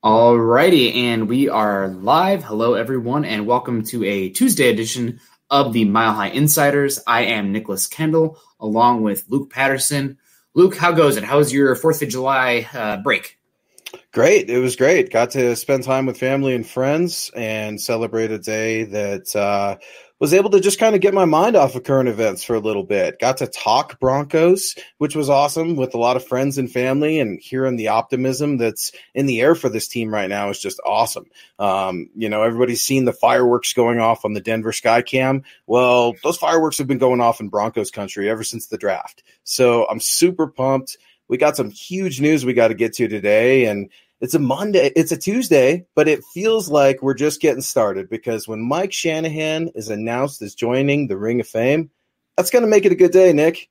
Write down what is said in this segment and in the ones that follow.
Alrighty, and we are live. Hello, everyone, and welcome to a Tuesday edition of the Mile High Insiders. I am Nicholas Kendall, along with Luke Patterson. Luke, how goes it? How was your 4th of July break? Great. It was great. Got to spend time with family and friends and celebrate a day that was able to just kind of get my mind off of current events for a little bit. Got to talk Broncos, which was awesome, with a lot of friends and family, and hearing the optimism that's in the air for this team right now is just awesome. Everybody's seen the fireworks going off on the Denver Skycam. Well, those fireworks have been going off in Broncos country ever since the draft. So I'm super pumped. We got some huge news we got to get to today, and it's a Tuesday, but it feels like we're just getting started, because when Mike Shanahan is announced as joining the Ring of Fame, that's going to make it a good day, Nick.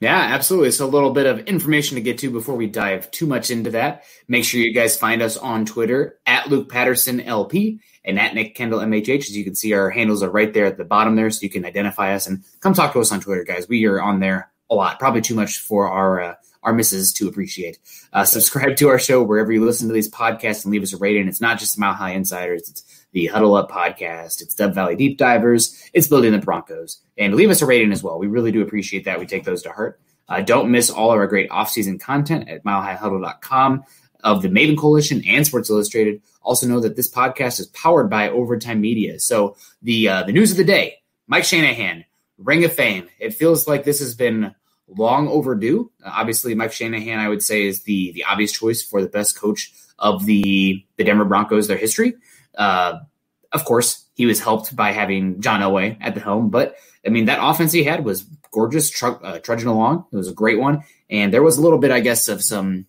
Yeah, absolutely. So a little bit of information to get to before we dive too much into that. Make sure you guys find us on Twitter at Luke Patterson LP and at Nick Kendall MHH. As you can see, our handles are right there at the bottom there, so you can identify us and come talk to us on Twitter, guys. We are on there a lot, probably too much for our misses to appreciate. Subscribe to our show wherever you listen to these podcasts and leave us a rating. It's not just Mile High Insiders. It's the Huddle Up podcast. It's Dub Valley Deep Divers. It's Building the Broncos. And leave us a rating as well. We really do appreciate that. We take those to heart. Don't miss all of our great off-season content at milehighhuddle.com of the Maven Coalition and Sports Illustrated. Also know that this podcast is powered by Overtime Media. So the news of the day, Mike Shanahan, Ring of Fame. It feels like this has been long overdue. Obviously, Mike Shanahan, I would say, is the obvious choice for the best coach of the Denver Broncos, their history. Of course, he was helped by having John Elway at the helm, but I mean, that offense he had was gorgeous, trudging along. It was a great one, and there was a little bit, I guess, of some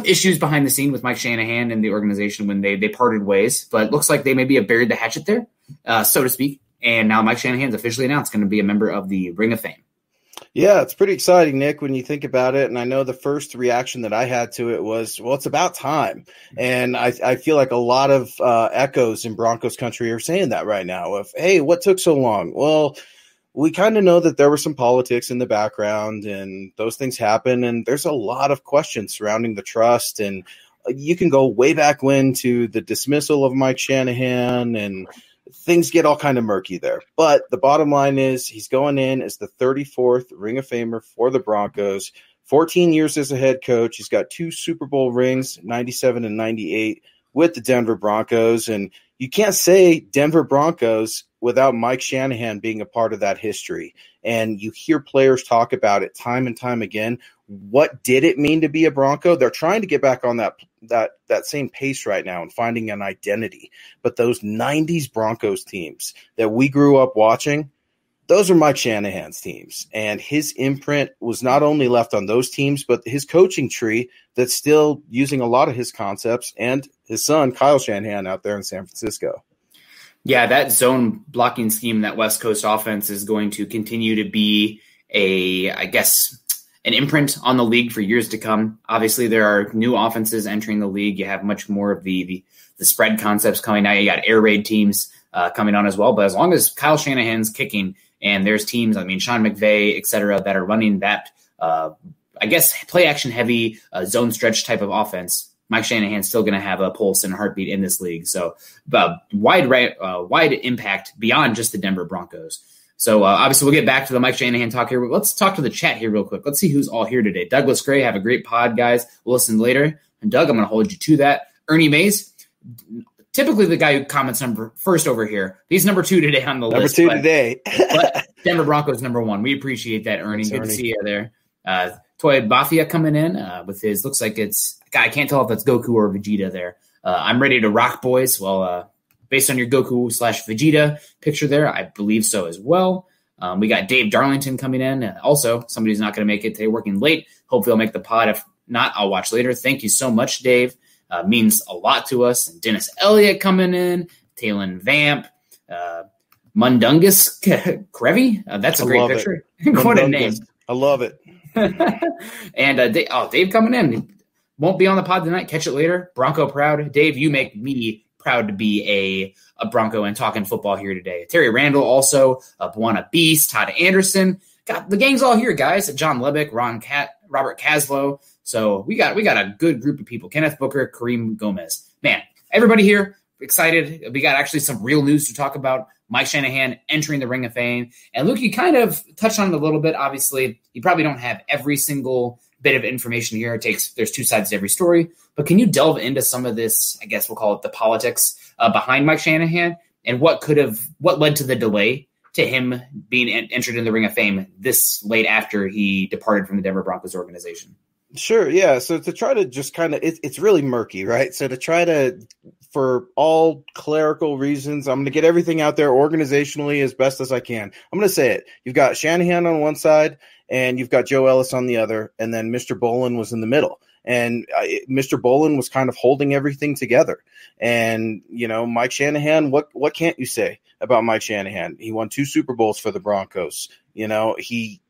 issues behind the scene with Mike Shanahan and the organization when they parted ways. But it looks like they maybe have buried the hatchet there, so to speak. And now Mike Shanahan's officially announced going to be a member of the Ring of Fame. Yeah, it's pretty exciting, Nick, when you think about it. And I know the first reaction that I had to it was, well, it's about time. And I feel like a lot of echoes in Broncos country are saying that right now of, hey, what took so long? Well, we kind of know that there were some politics in the background and those things happen. And there's a lot of questions surrounding the trust. And you can go way back when to the dismissal of Mike Shanahan, and things get all kind of murky there. But the bottom line is he's going in as the 34th Ring of Famer for the Broncos, 14 years as a head coach. He's got 2 Super Bowl rings, 97 and 98, with the Denver Broncos. And you can't say Denver Broncos without Mike Shanahan being a part of that history. And you hear players talk about it time and time again. What did it mean to be a Bronco? They're trying to get back on that same pace right now and finding an identity. But those 90s Broncos teams that we grew up watching, those are Mike Shanahan's teams. And his imprint was not only left on those teams, but his coaching tree that's still using a lot of his concepts, and his son, Kyle Shanahan, out there in San Francisco. Yeah, that zone blocking scheme, that West Coast offense, is going to continue to be an imprint on the league for years to come. Obviously, there are new offenses entering the league. You have much more of the spread concepts coming out. You got air raid teams coming on as well. But as long as Kyle Shanahan's kicking and there's teams, I mean, Sean McVay, et cetera, that are running that, play action heavy zone stretch type of offense, Mike Shanahan's still going to have a pulse and a heartbeat in this league. So wide impact beyond just the Denver Broncos. So obviously we'll get back to the Mike Shanahan talk here. Let's talk to the chat here real quick. Let's see who's all here today. Douglas Gray, have a great pod, guys. We'll listen later. And Doug, I'm going to hold you to that. Ernie Mays, typically the guy who comments number first over here. He's number 2 today on the list. Number 2 today. But Denver Broncos number 1. We appreciate that, Ernie. Thanks, Good Ernie. To see you there. Toy Bafia coming in with his, looks like it's, I can't tell if that's Goku or Vegeta there. I'm ready to rock, boys. Well, based on your Goku/Vegeta picture there, I believe so as well. We got Dave Darlington coming in. Also, somebody who's not going to make it today, working late. Hopefully I'll make the pod. If not, I'll watch later. Thank you so much, Dave. Means a lot to us. And Dennis Elliott coming in. Talon Vamp. Mundungus Krevy. That's a great picture. What a name. I love it. And Dave coming in. Won't be on the pod tonight. Catch it later. Bronco proud. Dave, you make me proud to be a Bronco and talking football here today. Terry Randall also, Buana Beast, Todd Anderson. Got the gang's all here, guys. John Lebick, Robert Caslow, So we got a good group of people. Kenneth Booker, Kareem Gomez. Man, everybody here excited. We got actually some real news to talk about. Mike Shanahan entering the Ring of Fame. And Luke, you kind of touched on it a little bit. Obviously, you probably don't have every single bit of information here. There's two sides to every story. But can you delve into some of this, I guess we'll call it the politics behind Mike Shanahan, and what led to the delay to him being entered in the Ring of Fame this late after he departed from the Denver Broncos organization? Sure. Yeah. So to try to just kind of, it's really murky, right? So to try to, for all clerical reasons, I'm going to get everything out there organizationally as best as I can. I'm going to say it. You've got Shanahan on one side and you've got Joe Ellis on the other. And then Mr. Bolin was in the middle. And Mr. Bolin was kind of holding everything together. And, Mike Shanahan, what can't you say about Mike Shanahan? He won 2 Super Bowls for the Broncos. He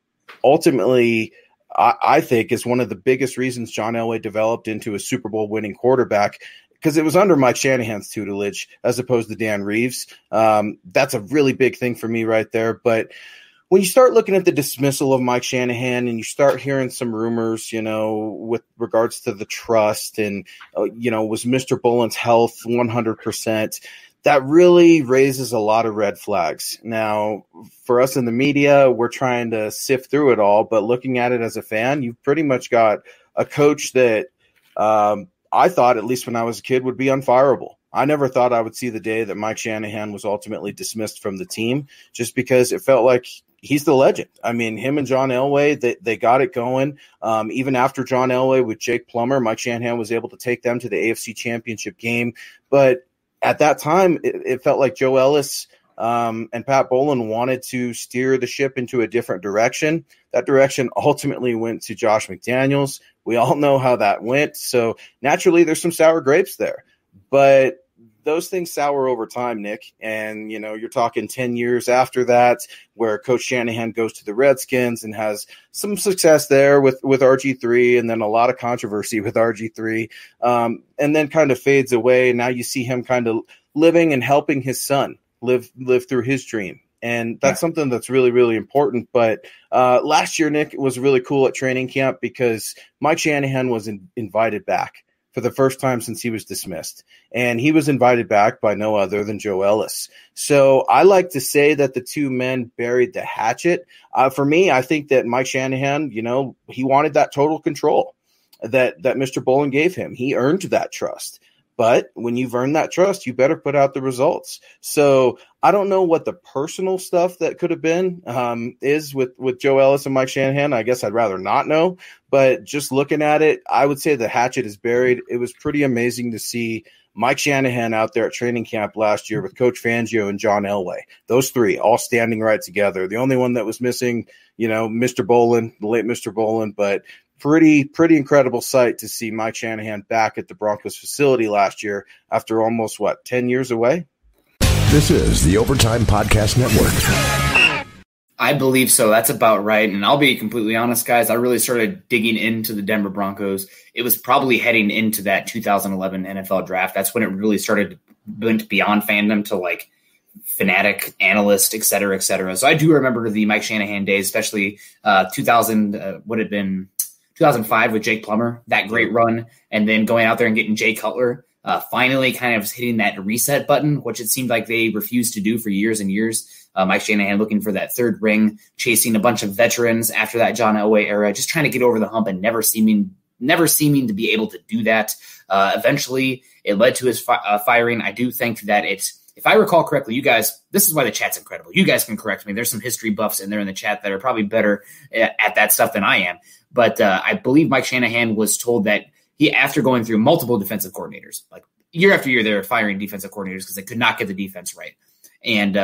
ultimately, I think, is one of the biggest reasons John Elway developed into a Super Bowl winning quarterback, because it was under Mike Shanahan's tutelage as opposed to Dan Reeves. That's a really big thing for me right there. But when you start looking at the dismissal of Mike Shanahan and you start hearing some rumors, with regards to the trust and, was Mr. Bolin's health 100%, that really raises a lot of red flags. Now, for us in the media, we're trying to sift through it all, but looking at it as a fan, you've pretty much got a coach that I thought, at least when I was a kid, would be unfireable. I never thought I would see the day that Mike Shanahan was ultimately dismissed from the team, just because it felt like he's the legend. I mean, him and John Elway, they got it going. Even after John Elway with Jake Plummer, Mike Shanahan was able to take them to the AFC Championship game. But at that time, it felt like Joe Ellis and Pat Bolin wanted to steer the ship into a different direction. That direction ultimately went to Josh McDaniels. We all know how that went. So naturally, there's some sour grapes there. But those things sour over time, Nick. And, you're talking 10 years after that, where Coach Shanahan goes to the Redskins and has some success there with RG3, and then a lot of controversy with RG3, and then kind of fades away. And now you see him kind of living and helping his son live through his dream. And that's something that's really, really important. But last year, Nick, was really cool at training camp because Mike Shanahan was invited back for the first time since he was dismissed. And he was invited back by no other than Joe Ellis. So I like to say that the two men buried the hatchet. For me, I think that Mike Shanahan, he wanted that total control that Mr. Bolin gave him. He earned that trust. But when you've earned that trust, you better put out the results. So I don't know what the personal stuff that could have been is with Joe Ellis and Mike Shanahan. I guess I'd rather not know. But just looking at it, I would say the hatchet is buried. It was pretty amazing to see Mike Shanahan out there at training camp last year with Coach Fangio and John Elway. Those three all standing right together. The only one that was missing, Mr. Bolin, the late Mr. Bolin, but pretty incredible sight to see Mike Shanahan back at the Broncos facility last year after almost, 10 years away? This is the Overtime Podcast Network. I believe so. That's about right. And I'll be completely honest, guys. I really started digging into the Denver Broncos. It was probably heading into that 2011 NFL draft. That's when it really went beyond fandom to fanatic, analyst, et cetera, et cetera. So I do remember the Mike Shanahan days, especially 2005 with Jake Plummer, that great run, and then going out there and getting Jay Cutler, finally kind of hitting that reset button, which it seemed like they refused to do for years and years. Mike Shanahan looking for that third ring, chasing a bunch of veterans after that John Elway era, just trying to get over the hump and never seeming to be able to do that. Eventually, it led to his firing. I do think that if I recall correctly, you guys, this is why the chat's incredible. You guys can correct me. There's some history buffs in there in the chat that are probably better at that stuff than I am. But I believe Mike Shanahan was told that after going through multiple defensive coordinators, year after year, they were firing defensive coordinators because they could not get the defense right. And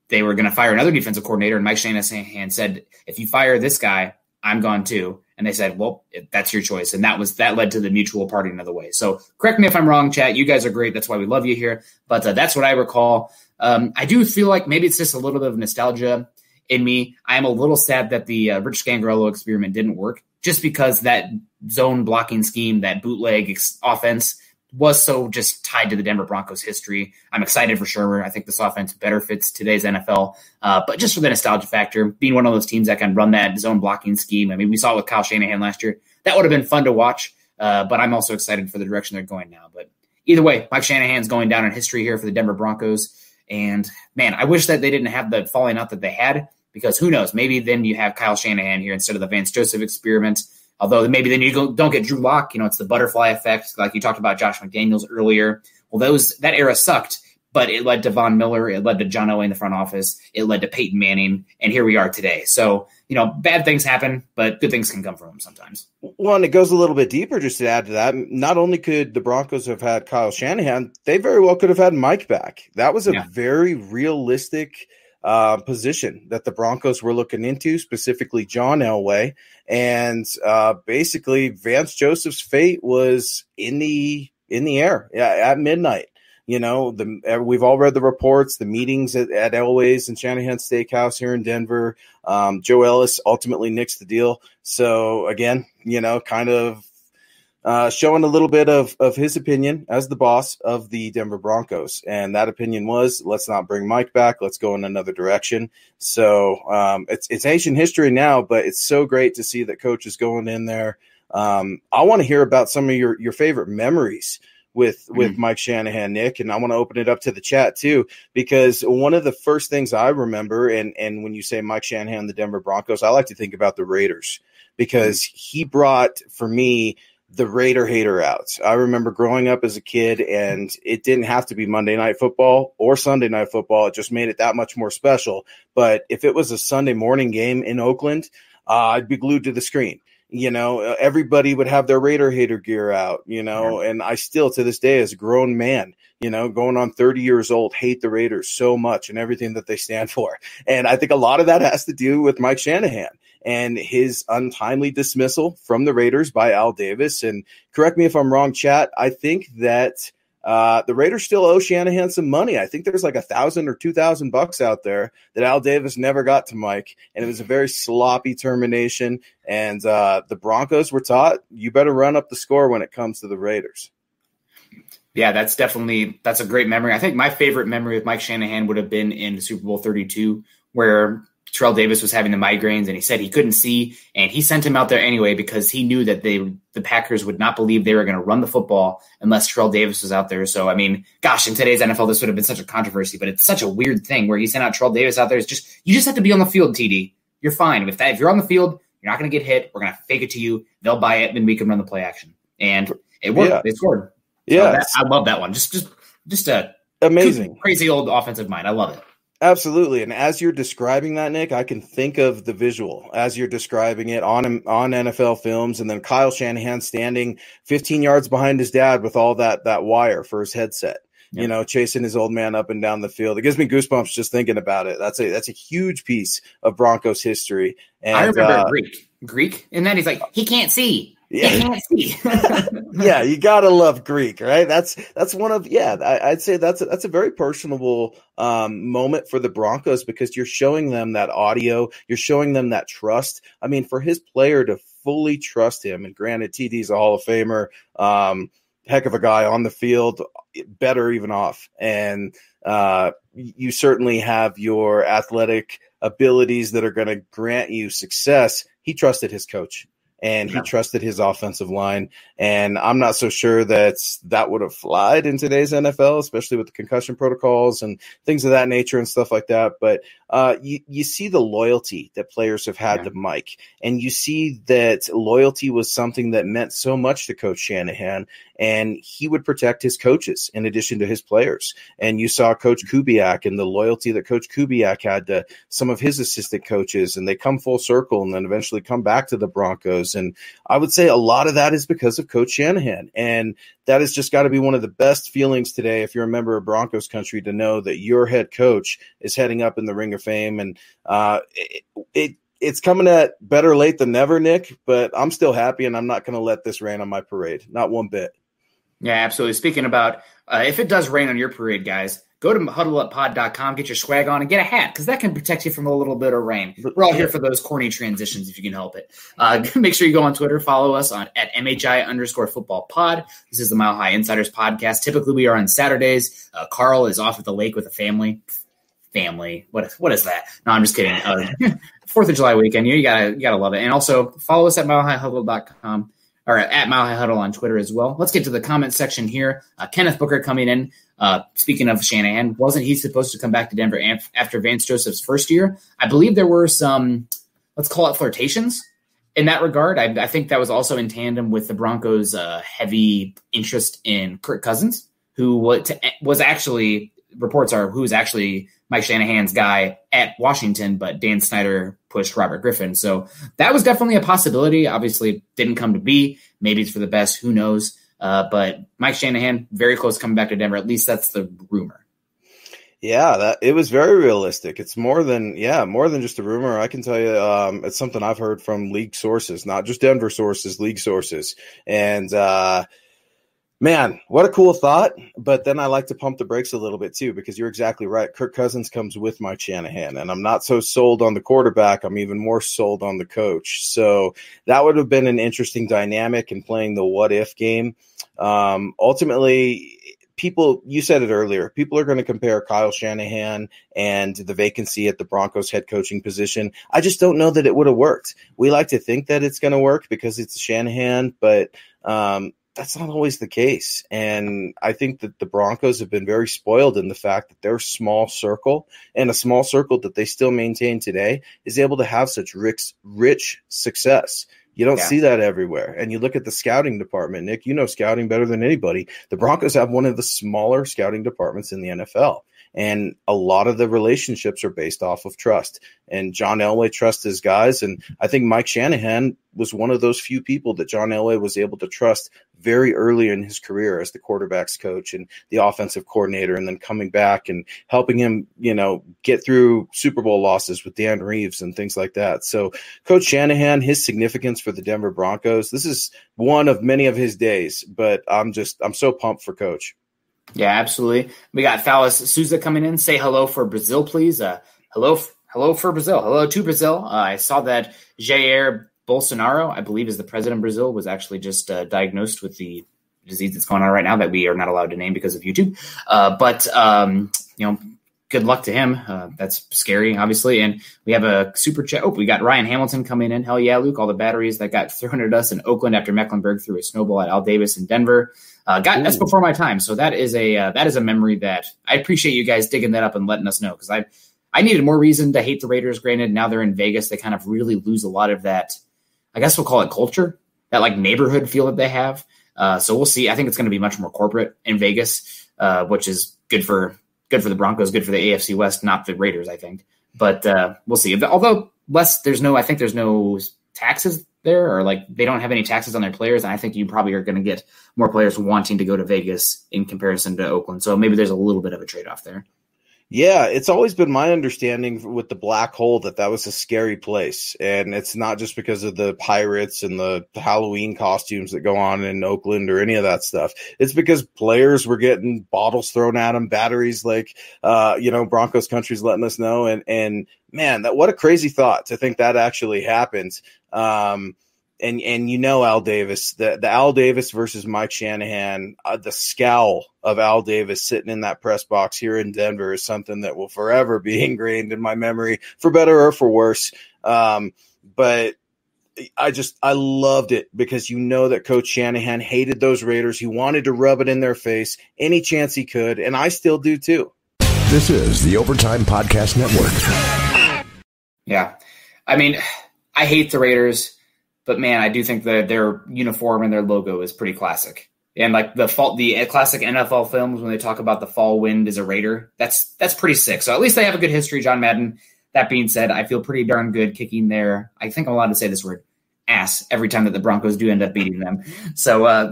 they were going to fire another defensive coordinator. And Mike Shanahan said, if you fire this guy, I'm gone too. And they said, well, that's your choice. And that led to the mutual parting of the way. So correct me if I'm wrong, chat. You guys are great. That's why we love you here. But that's what I recall. I do feel like maybe it's just a little bit of nostalgia in me. I am a little sad that the Rich Scangarello experiment didn't work, just because that zone blocking scheme, that bootleg offense was so just tied to the Denver Broncos history. I'm excited for Shurmur. I think this offense better fits today's NFL. But just for the nostalgia factor, being one of those teams that can run that zone blocking scheme. I mean, we saw it with Kyle Shanahan last year. that would have been fun to watch. But I'm also excited for the direction they're going now. But either way, Mike Shanahan's going down in history here for the Denver Broncos. And, man, I wish that they didn't have the falling out that they had, because who knows, maybe then you have Kyle Shanahan here instead of the Vance Joseph experiment. Although maybe then you don't get Drew Lock. It's the butterfly effect, like you talked about Josh McDaniels earlier. Well, that era sucked, but it led to Von Miller. It led to John Elway in the front office. It led to Peyton Manning, and here we are today. So, bad things happen, but good things can come from them sometimes. Well, and it goes a little bit deeper just to add to that. Not only could the Broncos have had Kyle Shanahan, they very well could have had Mike back. That was a very realistic position that the Broncos were looking into, specifically John Elway. And basically, Vance Joseph's fate was in the air at midnight. We've all read the reports, the meetings at Elway's and Shanahan Steakhouse here in Denver. Joe Ellis ultimately nixed the deal. So again, kind of showing a little bit of his opinion as the boss of the Denver Broncos. And that opinion was, let's not bring Mike back. Let's go in another direction. So it's ancient history now, but it's so great to see that coach is going in there. I want to hear about some of your favorite memories with Mike Shanahan, Nick, and I want to open it up to the chat too, because one of the first things I remember, and when you say Mike Shanahan, the Denver Broncos, I like to think about the Raiders, because he brought, for me, the Raider hater out. I remember growing up as a kid, and it didn't have to be Monday Night Football or Sunday Night Football. It just made it that much more special. But if it was a Sunday morning game in Oakland, I'd be glued to the screen. Everybody would have their Raider hater gear out, and I still, to this day, as a grown man, going on 30 years old, hate the Raiders so much and everything that they stand for. And I think a lot of that has to do with Mike Shanahan and his untimely dismissal from the Raiders by Al Davis. And correct me if I'm wrong, chat, I think that the Raiders still owe Shanahan some money. I think there's like $1,000 or $2,000 out there that Al Davis never got to Mike, and it was a very sloppy termination. And the Broncos were taught, you better run up the score when it comes to the Raiders. Yeah, that's a great memory. I think my favorite memory of Mike Shanahan would have been in Super Bowl 32, where Terrell Davis was having the migraines and he said he couldn't see, and he sent him out there anyway because he knew that the Packers would not believe they were going to run the football unless Terrell Davis was out there. So, I mean, gosh, in today's NFL, this would have been such a controversy, but it's such a weird thing where he sent out Terrell Davis out there. You just have to be on the field, TD. You're fine. If you're on the field, you're not going to get hit. We're going to fake it to you. They'll buy it, then we can run the play action. And it worked. Yeah. They scored. Yeah. So I love that one. Just a amazing, crazy old offensive mind. I love it. Absolutely. And as you're describing that, Nick, I can think of the visual as you're describing it on NFL films, and then Kyle Shanahan standing 15 yards behind his dad with all that wire for his headset, chasing his old man up and down the field. It gives me goosebumps just thinking about it. That's a huge piece of Broncos history. And I remember Greek, and then he's like, he can't see. Yeah. He can't see. Yeah, you gotta love Greek, right? That's one of I'd say that's a very personable moment for the Broncos, because you're showing them that audio, you're showing them that trust. I mean, for his player to fully trust him, and granted, TD's a Hall of Famer, heck of a guy on the field, better even off, and you certainly have your athletic abilities that are going to grant you success. He trusted his coach. And he trusted his offensive line. And I'm not so sure that would have flied in today's NFL, especially with the concussion protocols and things of that nature and stuff like that. But you see the loyalty that players have had to Mike. And you see that loyalty was something that meant so much to Coach Shanahan. And he would protect his coaches in addition to his players. And you saw Coach Kubiak and the loyalty that Coach Kubiak had to some of his assistant coaches. And they come full circle and then eventually come back to the Broncos. And I would say a lot of that is because of Coach Shanahan. And that has just got to be one of the best feelings today, if you're a member of Broncos country, to know that your head coach is heading up in the Ring of Fame. And it's coming at better late than never, Nick, but I'm still happy, and I'm not going to let this rain on my parade. Not one bit. Yeah, absolutely. Speaking about if it does rain on your parade, guys, go to huddleuppod.com, get your swag on, and get a hat, because that can protect you from a little bit of rain. We're all here for those corny transitions if you can help it. Make sure you go on Twitter, follow us at MHI_football pod. This is the Mile High Insiders podcast. Typically, we are on Saturdays. Carl is off at the lake with a family. family. What is that? No, I'm just kidding. 4th of July weekend. You gotta love it. And also follow us at milehighhuddle.com or at Mile High Huddle on Twitter as well. Let's get to the comment section here. Kenneth Booker coming in. Speaking of Shanahan, wasn't he supposed to come back to Denver after Vance Joseph's first year? I believe there were some, let's call it flirtations in that regard. I think that was also in tandem with the Broncos' heavy interest in Kirk Cousins, who was actually, reports are, who was actually Mike Shanahan's guy at Washington, but Dan Snyder pushed Robert Griffin. So that was definitely a possibility. Obviously didn't come to be. Maybe it's for the best. Who knows? But Mike Shanahan, very close coming back to Denver. At least that's the rumor. Yeah, it was very realistic. It's more than just a rumor. I can tell you it's something I've heard from league sources, not just Denver sources, league sources. And man, what a cool thought. But then I like to pump the brakes a little bit too, because you're exactly right. Kirk Cousins comes with Mike Shanahan, and I'm not so sold on the quarterback. I'm even more sold on the coach. So that would have been an interesting dynamic in playing the what if game. Ultimately, you said it earlier, people are going to compare Kyle Shanahan and the vacancy at the Broncos head coaching position. I just don't know that it would have worked. We like to think that it's going to work because it's Shanahan, but that's not always the case. And I think that the Broncos have been very spoiled in the fact that their small circle, and a small circle that they still maintain today, is able to have such rich success. You don't see that everywhere. And you look at the scouting department, Nick, you know scouting better than anybody. The Broncos have one of the smaller scouting departments in the NFL. And a lot of the relationships are based off of trust. And John Elway trusts his guys. And I think Mike Shanahan was one of those few people that John Elway was able to trust very early in his career as the quarterback's coach and the offensive coordinator, and then coming back and helping him, get through Super Bowl losses with Dan Reeves and things like that. So Coach Shanahan, his significance for the Denver Broncos, this is one of many of his days, but I'm so pumped for Coach. Yeah, absolutely. We got Thalas Souza coming in. Say hello for Brazil, please. Hello for Brazil. Hello to Brazil. I saw that Jair Bolsonaro, I believe is the president of Brazil, was actually just diagnosed with the disease that's going on right now that we are not allowed to name because of YouTube. But good luck to him. That's scary, obviously. And we have a super chat. Oh, we got Ryan Hamilton coming in. Hell yeah, Luke. All the batteries that got thrown at us in Oakland after Mecklenburg threw a snowball at Al Davis in Denver. That's before my time. So that is a memory that I appreciate you guys digging that up and letting us know, because I needed more reason to hate the Raiders. Granted, now they're in Vegas. They kind of really lose a lot of that, I guess we'll call it culture, that like neighborhood feel that they have. So we'll see. I think it's going to be much more corporate in Vegas, which is good for the Broncos, good for the AFC West, not the Raiders, I think. But we'll see. Although there's no taxes there, or like they don't have any taxes on their players. And I think you probably are going to get more players wanting to go to Vegas in comparison to Oakland. So maybe there's a little bit of a trade-off there. Yeah, it's always been my understanding with the Black Hole that was a scary place. And it's not just because of the pirates and the Halloween costumes that go on in Oakland or any of that stuff. It's because players were getting bottles thrown at them, batteries, like, Broncos country's letting us know. And man, what a crazy thought to think that actually happened. And Al Davis, the Al Davis versus Mike Shanahan, the scowl of Al Davis sitting in that press box here in Denver is something that will forever be ingrained in my memory, for better or for worse. But I loved it because that Coach Shanahan hated those Raiders. He wanted to rub it in their face any chance he could, and I still do too. This is the Overtime Podcast Network. Yeah. I mean, I hate the Raiders, but man, I do think that their uniform and their logo is pretty classic. And like the classic NFL films, when they talk about the fall wind is a Raider, that's pretty sick. So at least they have a good history, John Madden. That being said, I feel pretty darn good kicking their, I think I'm allowed to say this word, ass every time that the Broncos do end up beating them. So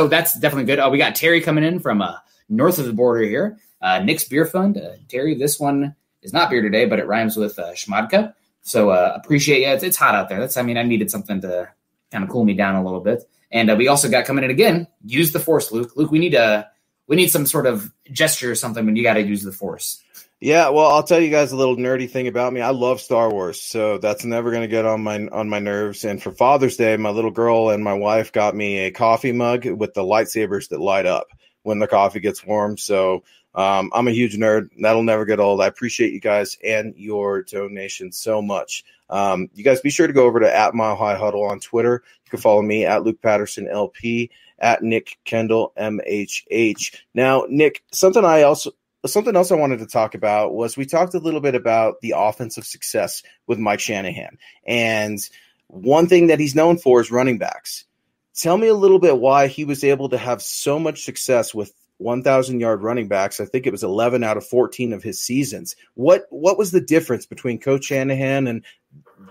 that's definitely good. Oh, we got Terry coming in from north of the border here. Nick's Beer Fund. Terry, this one is not beer today, but it rhymes with Schmadka. So appreciate it. It's hot out there. I needed something to kind of cool me down a little bit. And we also got coming in again, use the Force, Luke. Luke, we need some sort of gesture or something when you got to use the Force. Yeah, well, I'll tell you guys a little nerdy thing about me. I love Star Wars, so that's never going to get on my nerves. And for Father's Day, my little girl and my wife got me a coffee mug with the lightsabers that light up. when the coffee gets warm. So I'm a huge nerd. That'll never get old. I appreciate you guys and your donation so much. You guys be sure to go over to @MileHighHuddle on Twitter. You can follow me at Luke Patterson LP, at Nick Kendall MHH. Now, Nick, something else I wanted to talk about was we talked a little bit about the offensive success with Mike Shanahan. And one thing that he's known for is running backs. Tell me a little bit why he was able to have so much success with 1,000-yard running backs. I think it was 11 out of 14 of his seasons. What was the difference between Coach Shanahan and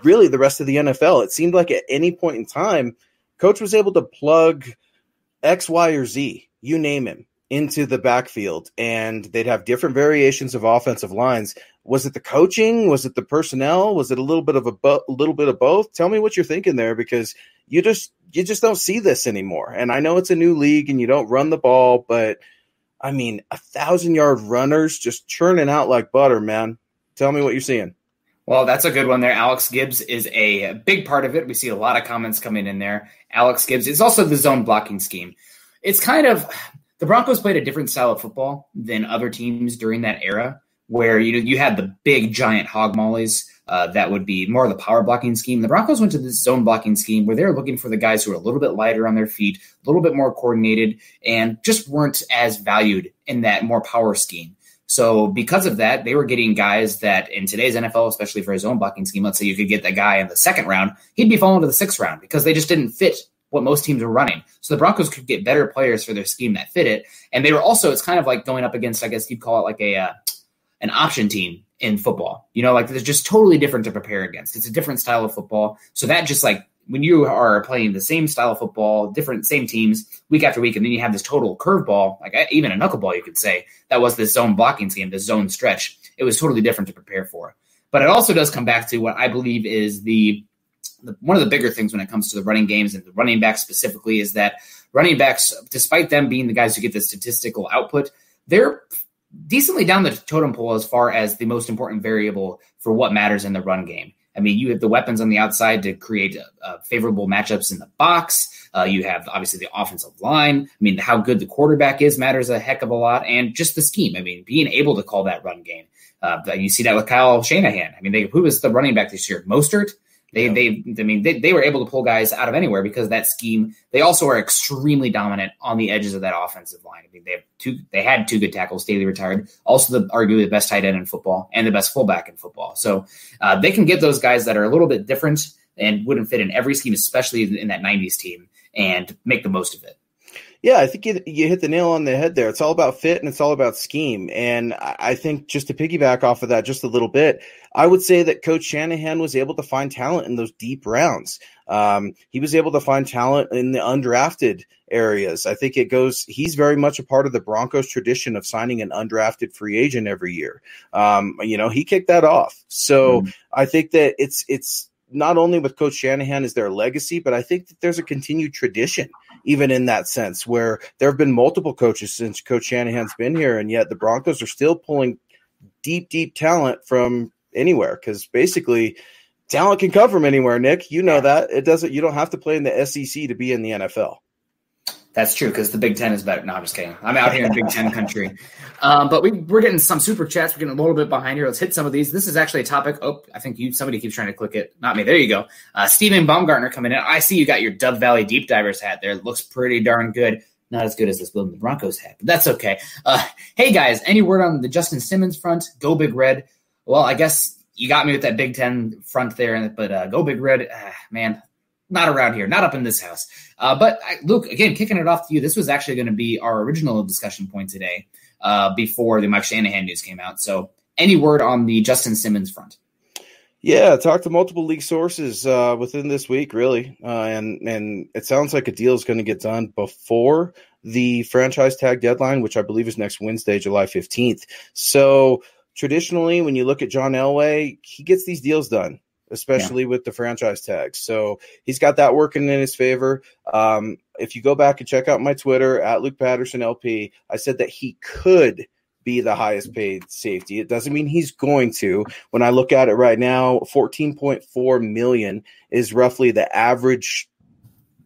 really the rest of the NFL? It seemed like at any point in time, Coach was able to plug X, Y, or Z, you name him, into the backfield, and they'd have different variations of offensive lines. Was it the coaching? Was it the personnel? Was it a little bit of both? Tell me what you're thinking there, because you just don't see this anymore. And I know it's a new league and you don't run the ball, but I mean, 1,000-yard runners just churning out like butter, man. Tell me what you're seeing. Well, that's a good one there. Alex Gibbs is a big part of it. We see a lot of comments coming in there. Alex Gibbs is also the zone blocking scheme. It's kind of – the Broncos played a different style of football than other teams during that era, where you had the big, giant hog mollies that would be more of the power blocking scheme. The Broncos went to this zone blocking scheme where they were looking for the guys who were a little bit lighter on their feet, a little bit more coordinated, and just weren't as valued in that more power scheme. So because of that, they were getting guys that in today's NFL, especially for a zone blocking scheme, let's say you could get that guy in the second round, he'd be falling to the sixth round because they just didn't fit what most teams were running. So the Broncos could get better players for their scheme that fit it. And they were also, it's kind of like going up against, I guess you'd call it like an option team in football. Like it's just totally different to prepare against. It's a different style of football. So that just like when you are playing the same style of football, same teams week after week, and then you have this total curveball, like even a knuckleball, you could say, that was this zone blocking scheme, this zone stretch. It was totally different to prepare for. But it also does come back to what I believe is one of the bigger things when it comes to the running games and the running backs specifically is that running backs, despite them being the guys who get the statistical output, they're decently down the totem pole as far as the most important variable for what matters in the run game. I mean, you have the weapons on the outside to create favorable matchups in the box. You have, obviously, the offensive line. I mean, how good the quarterback is matters a heck of a lot. And just the scheme. I mean, being able to call that run game. You see that with Kyle Shanahan. I mean, who was the running back this year? Mostert? They were able to pull guys out of anywhere because of that scheme. They also are extremely dominant on the edges of that offensive line. I mean, they had two good tackles. Staley retired. Also, arguably the best tight end in football and the best fullback in football. So they can get those guys that are a little bit different and wouldn't fit in every scheme, especially in that 90s team, and make the most of it. Yeah, I think you hit the nail on the head there. It's all about fit and it's all about scheme. And I think just to piggyback off of that just a little bit, I would say that Coach Shanahan was able to find talent in those deep rounds. He was able to find talent in the undrafted areas. I think he's very much a part of the Broncos tradition of signing an undrafted free agent every year. He kicked that off. So I think that it's not only with Coach Shanahan is there a legacy, but I think that there's a continued tradition even in that sense, where there have been multiple coaches since Coach Shanahan's been here, and yet the Broncos are still pulling deep talent from anywhere, because basically talent can come from anywhere, Nick. You know that. You don't have to play in the SEC to be in the NFL. That's true, because the Big Ten is better. No, I'm just kidding. I'm out here in Big Ten country. But we're getting some super chats. We're getting a little bit behind here. Let's hit some of these. This is actually a topic. Oh, I think somebody keeps trying to click it. Not me. There you go. Stephen Baumgartner coming in. I see you got your Dove Valley Deep Divers hat there. It looks pretty darn good. Not as good as this Building the Broncos hat, but that's okay. Hey, guys, any word on the Justin Simmons front? Go Big Red. Well, I guess you got me with that Big Ten front there, but go Big Red, man. Not around here, not up in this house. But Luke, again, kicking it off to you, this was actually going to be our original discussion point today before the Mike Shanahan news came out. So any word on the Justin Simmons front? Yeah, talked to multiple league sources within this week, really. And it sounds like a deal is going to get done before the franchise tag deadline, which I believe is next Wednesday, July 15th. So traditionally, when you look at John Elway, he gets these deals done, especially with the franchise tags. So he's got that working in his favor. If you go back and check out my Twitter, at Luke Patterson LP, I said that he could be the highest paid safety. It doesn't mean he's going to. When I look at it right now, $14.4 million is roughly the average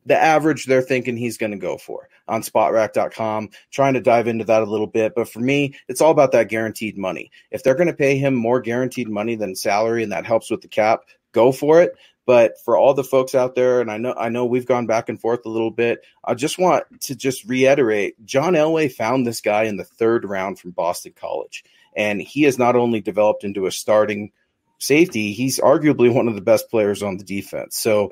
they're thinking he's going to go for. on spotrack.com, trying to dive into that a little bit. But for me, it's all about that guaranteed money. If they're going to pay him more guaranteed money than salary, and that helps with the cap, go for it. But for all the folks out there, and I know we've gone back and forth a little bit, I just want to reiterate, John Elway found this guy in the 3rd round from Boston College. And he has not only developed into a starting safety, he's arguably one of the best players on the defense. So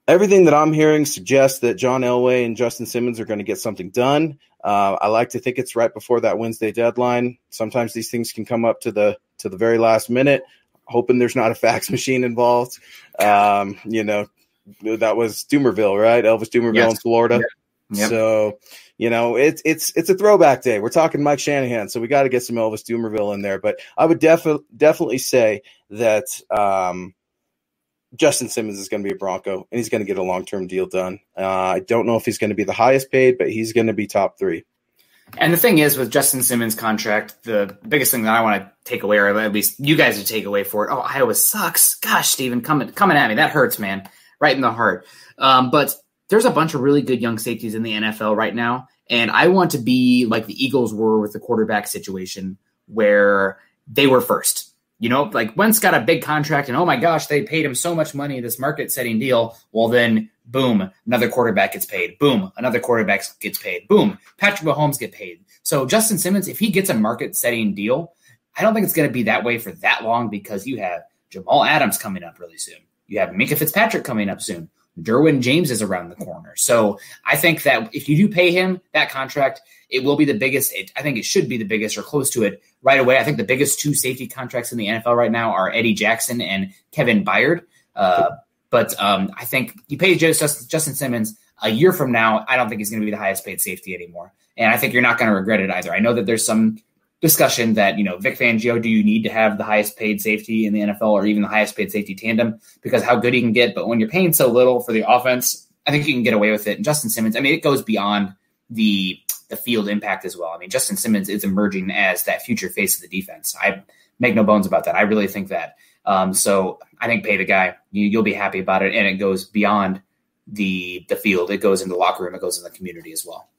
everything that I'm hearing suggests that John Elway and Justin Simmons are going to get something done. I like to think it's right before that Wednesday deadline. Sometimes these things can come up to the very last minute. Hoping there's not a fax machine involved. That was Doomerville, right? Elvis Doomerville in Florida. Yep. So, it's a throwback day. We're talking Mike Shanahan, so we got to get some Elvis Doomerville in there. But I would definitely say that Justin Simmons is going to be a Bronco, and he's going to get a long-term deal done. I don't know if he's going to be the highest paid, but he's going to be top 3. And the thing is, with Justin Simmons' contract, the biggest thing that I want to take away, or at least you guys to take away for it, Iowa sucks. Gosh, Steven, coming at me. That hurts, man. Right in the heart. But there's a bunch of really good young safeties in the NFL right now, and I want to be like the Eagles were with the quarterback situation where they were first. Like Wentz got a big contract, and oh my gosh, they paid him so much money, this market-setting deal. Well, then, boom, another quarterback gets paid. Boom, another quarterback gets paid. Boom, Patrick Mahomes get paid. So Justin Simmons, if he gets a market-setting deal, I don't think it's going to be that way for that long because you have Jamal Adams coming up really soon. You have Minkah Fitzpatrick coming up soon. Derwin James is around the corner. So I think that if you do pay him that contract, it will be the biggest. I think it should be the biggest or close to it right away. I think the biggest 2 safety contracts in the NFL right now are Eddie Jackson and Kevin Byard. But I think you pay Justin Simmons a year from now, I don't think he's going to be the highest paid safety anymore. And I think you're not going to regret it either. I know that there's some discussion that, Vic Fangio, do you need to have the highest paid safety in the NFL or even the highest paid safety tandem because how good he can get. But when you're paying so little for the offense, I think you can get away with it. And Justin Simmons, it goes beyond the field impact as well. Justin Simmons is emerging as that future face of the defense. I make no bones about that. I really think that. So I think pay the guy. You'll be happy about it. And it goes beyond the field. It goes in the locker room. It goes in the community as well.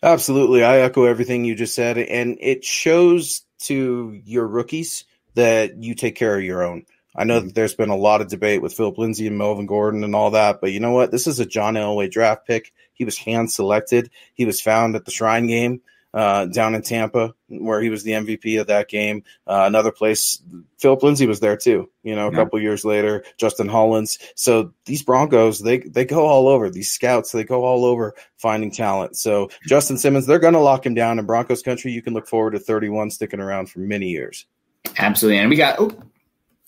Absolutely. I echo everything you just said. And it shows to your rookies that you take care of your own. I know that there's been a lot of debate with Philip Lindsay and Melvin Gordon and all that, but you know what? This is a John Elway draft pick. He was hand-selected. He was found at the Shrine Game down in Tampa, where he was the MVP of that game. Another place, Philip Lindsay was there too, a couple years later, Justin Hollins. So these Broncos, they go all over. These scouts, they go all over finding talent. So Justin Simmons, they're going to lock him down in Broncos country. You can look forward to 31 sticking around for many years. Absolutely. And we got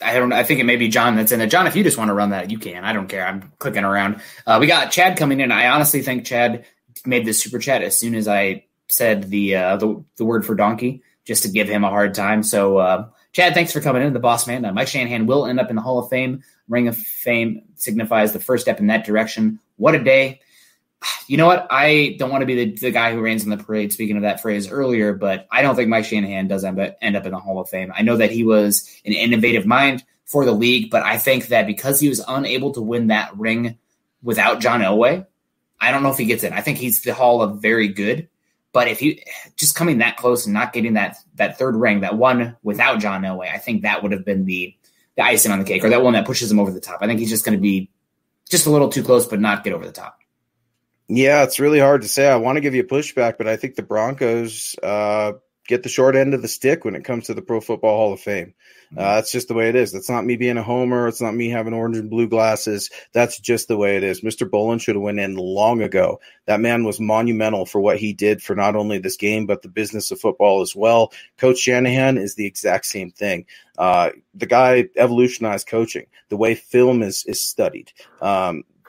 I think it may be John that's in it. John, if you just want to run that, you can. I don't care. I'm clicking around. We got Chad coming in. I honestly think Chad made this super chat as soon as I said the word for donkey, just to give him a hard time. So, Chad, thanks for coming in. The boss man. Mike Shanahan will end up in the Hall of Fame. Ring of Fame signifies the first step in that direction. What a day. You know what? I don't want to be the guy who rains in the parade, speaking of that phrase earlier, but I don't think Mike Shanahan does end up in the Hall of Fame. I know that he was an innovative mind for the league, but I think that because he was unable to win that ring without John Elway, I don't know if he gets in. I think he's the Hall of very good, but if he just coming that close and not getting that third ring, that one without John Elway, I think that would have been the icing on the cake, or that one that pushes him over the top. I think he's just going to be just a little too close, but not get over the top. Yeah, it's really hard to say. I want to give you a pushback, but I think the Broncos get the short end of the stick when it comes to the Pro Football Hall of Fame. That's just the way it is. That's not me being a homer. It's not me having orange and blue glasses. That's just the way it is. Mr. Bolin should have went in long ago. That man was monumental for what he did for not only this game, but the business of football as well. Coach Shanahan is the exact same thing. The guy evolutionized coaching, the way film is studied.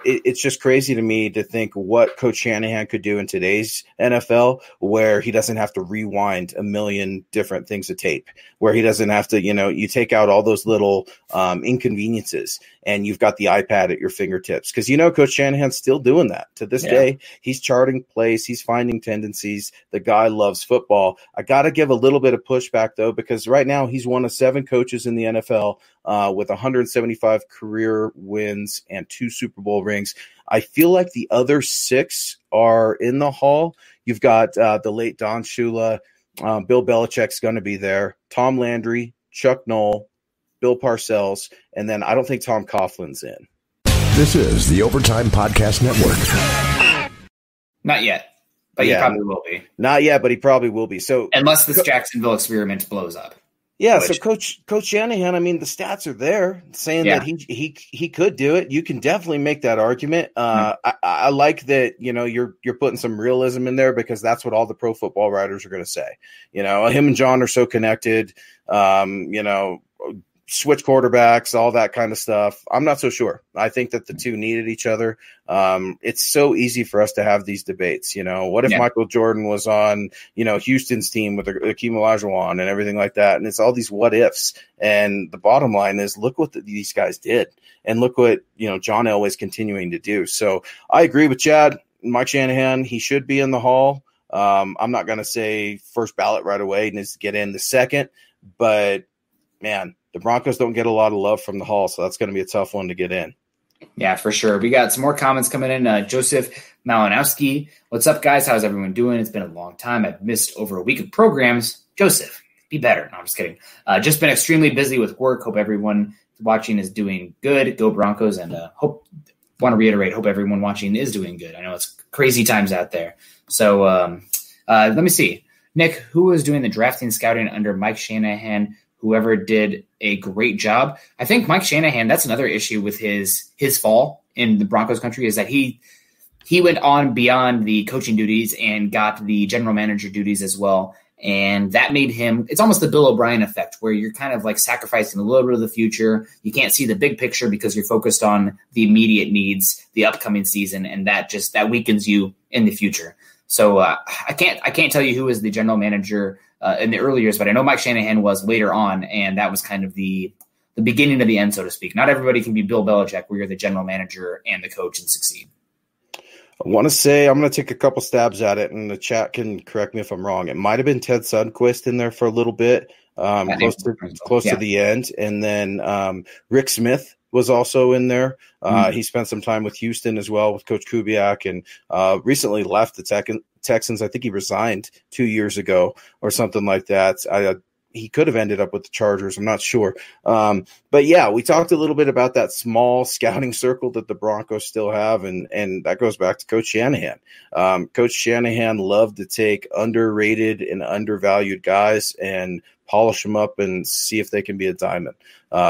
It's just crazy to me to think what Coach Shanahan could do in today's NFL, where he doesn't have to rewind a million different things of tape, where he doesn't have to, you take out all those little inconveniences and you've got the iPad at your fingertips. Because, Coach Shanahan's still doing that to this day. He's charting plays. He's finding tendencies. The guy loves football. I got to give a little bit of pushback, though, because right now he's one of 7 coaches in the NFL with 175 career wins and 2 Super Bowl rings. I feel like the other 6 are in the Hall. You've got the late Don Shula. Bill Belichick's going to be there. Tom Landry, Chuck Noll, Bill Parcells, and then I don't think Tom Coughlin's in. This is the Overtime Podcast Network. Not yet, but he probably will be. Not yet, but he probably will be. So unless this Jacksonville experiment blows up. Yeah, so Coach Shanahan, I mean, the stats are there saying that he could do it. You can definitely make that argument. I like that, you're putting some realism in there because that's what all the pro football writers are going to say. Him and John are so connected, switch quarterbacks, all that kind of stuff. I'm not so sure. I think that the two needed each other. It's so easy for us to have these debates. What if Michael Jordan was on, Houston's team with Akeem Olajuwon and everything like that? And it's all these what ifs. And the bottom line is, look what these guys did. And look what, John Elway's continuing to do. So I agree with Chad. Mike Shanahan, he should be in the Hall. I'm not going to say first ballot right away. He needs to get in the second. But, man, the Broncos don't get a lot of love from the Hall, so that's going to be a tough one to get in. Yeah, for sure. We got some more comments coming in. Joseph Malinowski, what's up, guys? How's everyone doing? It's been a long time. I've missed over a week of programs. Joseph, be better. No, I'm just kidding. Just been extremely busy with work. Hope everyone watching is doing good. Go Broncos, and hope everyone watching is doing good. I know it's crazy times out there. So let me see. Nick, who was doing the drafting scouting under Mike Shanahan? Whoever did a great job. I think Mike Shanahan, that's another issue with his fall in the Broncos country, is that he went on beyond the coaching duties and got the general manager duties as well. And that made him, it's almost the Bill O'Brien effect, where you're kind of like sacrificing a little bit of the future. You can't see the big picture because you're focused on the immediate needs, the upcoming season, and that weakens you in the future. So I can't tell you who is the general manager in the early years, but I know Mike Shanahan was later on, and that was kind of the beginning of the end, so to speak. Not everybody can be Bill Belichick, where you're the general manager and the coach and succeed. I want to say, I'm going to take a couple stabs at it, and the chat can correct me if I'm wrong. It might have been Ted Sundquist in there for a little bit, close to the end, and then Rick Smith was also in there. He spent some time with Houston as well with Coach Kubiak, and recently left the Texans. I think he resigned 2 years ago or something like that. He could have ended up with the Chargers. I'm not sure. But yeah, we talked a little bit about that small scouting circle that the Broncos still have. And that goes back to Coach Shanahan. Coach Shanahan loved to take underrated and undervalued guys and polish them up and see if they can be a diamond.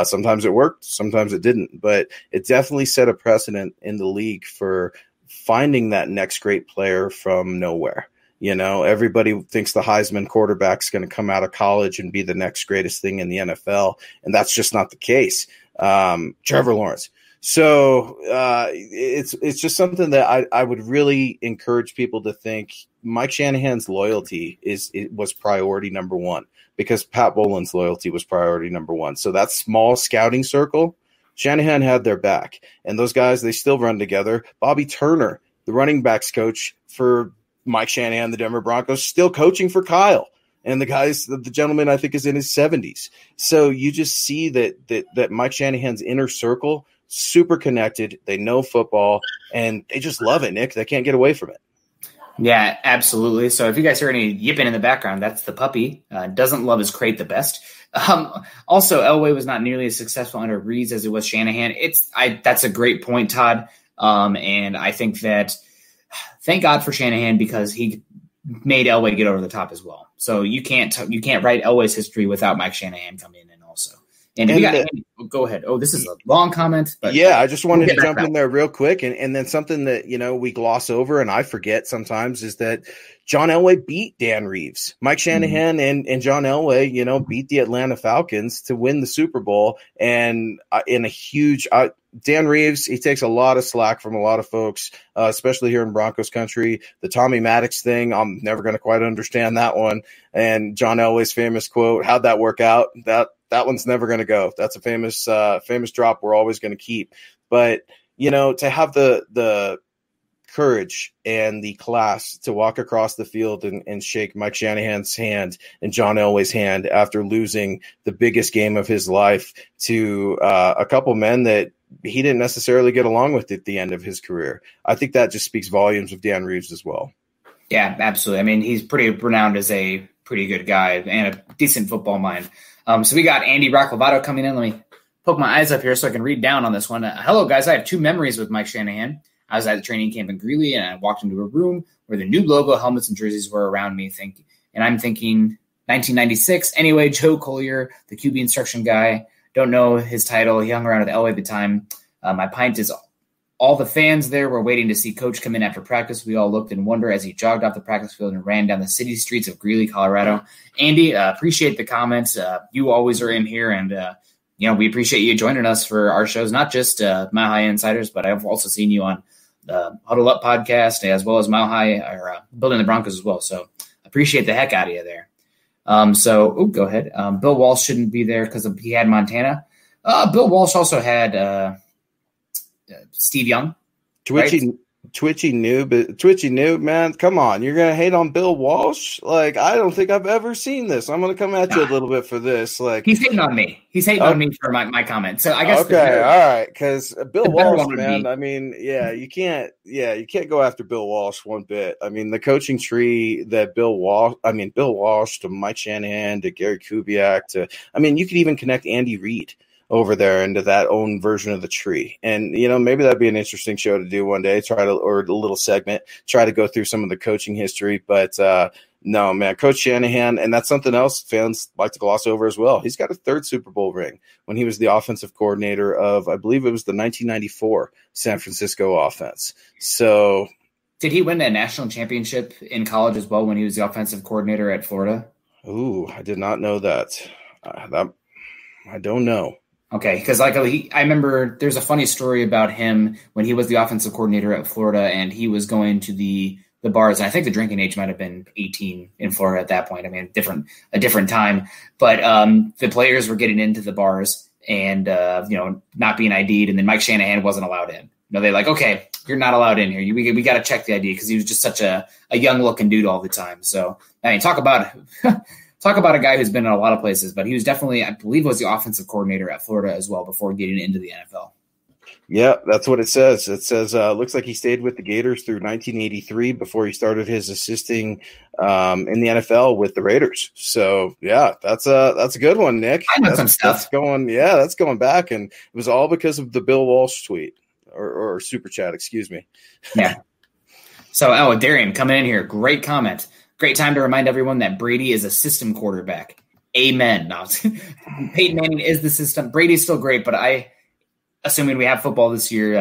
Sometimes it worked, sometimes it didn't, but it definitely set a precedent in the league for finding that next great player from nowhere. Everybody thinks the Heisman quarterback's going to come out of college and be the next greatest thing in the NFL, and that's just not the case. Trevor Lawrence. So it's just something that I would really encourage people to think Mike Shanahan's loyalty was priority number one, because Pat Bowlen's loyalty was priority number one. So that small scouting circle, Shanahan had their back, and those guys, they still run together. Bobby Turner, the running backs coach for Mike Shanahan, the Denver Broncos, still coaching for Kyle. And the gentleman, I think, is in his 70s. So you just see that Mike Shanahan's inner circle, super connected. They know football, and they just love it, Nick. They can't get away from it. Yeah, absolutely. So if you guys hear any yipping in the background, that's the puppy. Doesn't love his crate the best. Also, Elway was not nearly as successful under Reeves as it was Shanahan. That's a great point, Todd. And I think that thank God for Shanahan, because he made Elway get over the top as well. So you can't write Elway's history without Mike Shanahan coming in also. And go ahead. Oh, this is a long comment. But yeah, I just wanted to jump in there real quick. And then something that, we gloss over and I forget sometimes is that John Elway beat Dan Reeves. Mike Shanahan and John Elway, beat the Atlanta Falcons to win the Super Bowl. And in a huge Dan Reeves, he takes a lot of slack from a lot of folks, especially here in Broncos country. The Tommy Maddox thing, I'm never going to quite understand that one. And John Elway's famous quote, "How'd that work out?" That one's never going to go. That's a famous drop we're always going to keep. But, to have the courage and the class to walk across the field and shake Mike Shanahan's hand and John Elway's hand after losing the biggest game of his life to a couple men that he didn't necessarily get along with at the end of his career. I think that just speaks volumes of Dan Reeves as well. Yeah, absolutely. I mean, he's pretty renowned as a pretty good guy and a decent football mind. So we got Andy Rocklavato coming in. Let me poke my eyes up here so I can read down on this one. Hello, guys. I have 2 memories with Mike Shanahan. I was at the training camp in Greeley, and I walked into a room where the new logo helmets and jerseys were around me. And I'm thinking 1996. Anyway, Joe Collier, the QB instruction guy, don't know his title. He hung around with Elway at the time. My pint is all the fans there were waiting to see Coach come in after practice. We all looked in wonder as he jogged off the practice field and ran down the city streets of Greeley, Colorado. Andy, appreciate the comments. You always are in here, and we appreciate you joining us for our shows, not just Mile High Insiders, but I've also seen you on the Huddle Up podcast as well as Mile High or Building the Broncos as well. So appreciate the heck out of you there. Go ahead. Bill Walsh shouldn't be there because he had Montana. Bill Walsh also had Steve Young. Twitchy noob, man. Come on. You're going to hate on Bill Walsh? Like, I don't think I've ever seen this. I'm going to come at you a little bit for this. Like, he's hating on me. He's hating on me for my comment. So I guess. Okay. All right. Because Bill Walsh, man, I mean, you can't go after Bill Walsh one bit. I mean, the coaching tree that Bill Walsh to Mike Shanahan to Gary Kubiak you could even connect Andy Reid over there into that own version of the tree. And, maybe that'd be an interesting show to do one day, or a little segment, try to go through some of the coaching history. But no, man, Coach Shanahan, and that's something else fans like to gloss over as well. He's got a 3rd Super Bowl ring when he was the offensive coordinator of, I believe it was the 1994 San Francisco offense. So did he win a national championship in college as well when he was the offensive coordinator at Florida? Ooh, I did not know that. I don't know. Okay, because I remember there's a funny story about him when he was the offensive coordinator at Florida, and he was going to the bars. And I think the drinking age might have been 18 in Florida at that point. I mean, a different time. But the players were getting into the bars and not being ID'd, and then Mike Shanahan wasn't allowed in. They're like, okay, you're not allowed in here. We got to check the ID because he was just such a young looking dude all the time. So I mean, talk about a guy who's been in a lot of places, but he was definitely, I believe, was the offensive coordinator at Florida as well before getting into the NFL. Yeah, that's what it says. It says, looks like he stayed with the Gators through 1983 before he started his assisting in the NFL with the Raiders. So, yeah, that's a good one, Nick. I know some stuff. That's going back, and it was all because of the Bill Walsh tweet or super chat, excuse me. Yeah. So, Darian coming in here. Great comment. Great time to remind everyone that Brady is a system quarterback. Amen. No, Peyton Manning is the system. Brady's still great, but assuming we have football this year,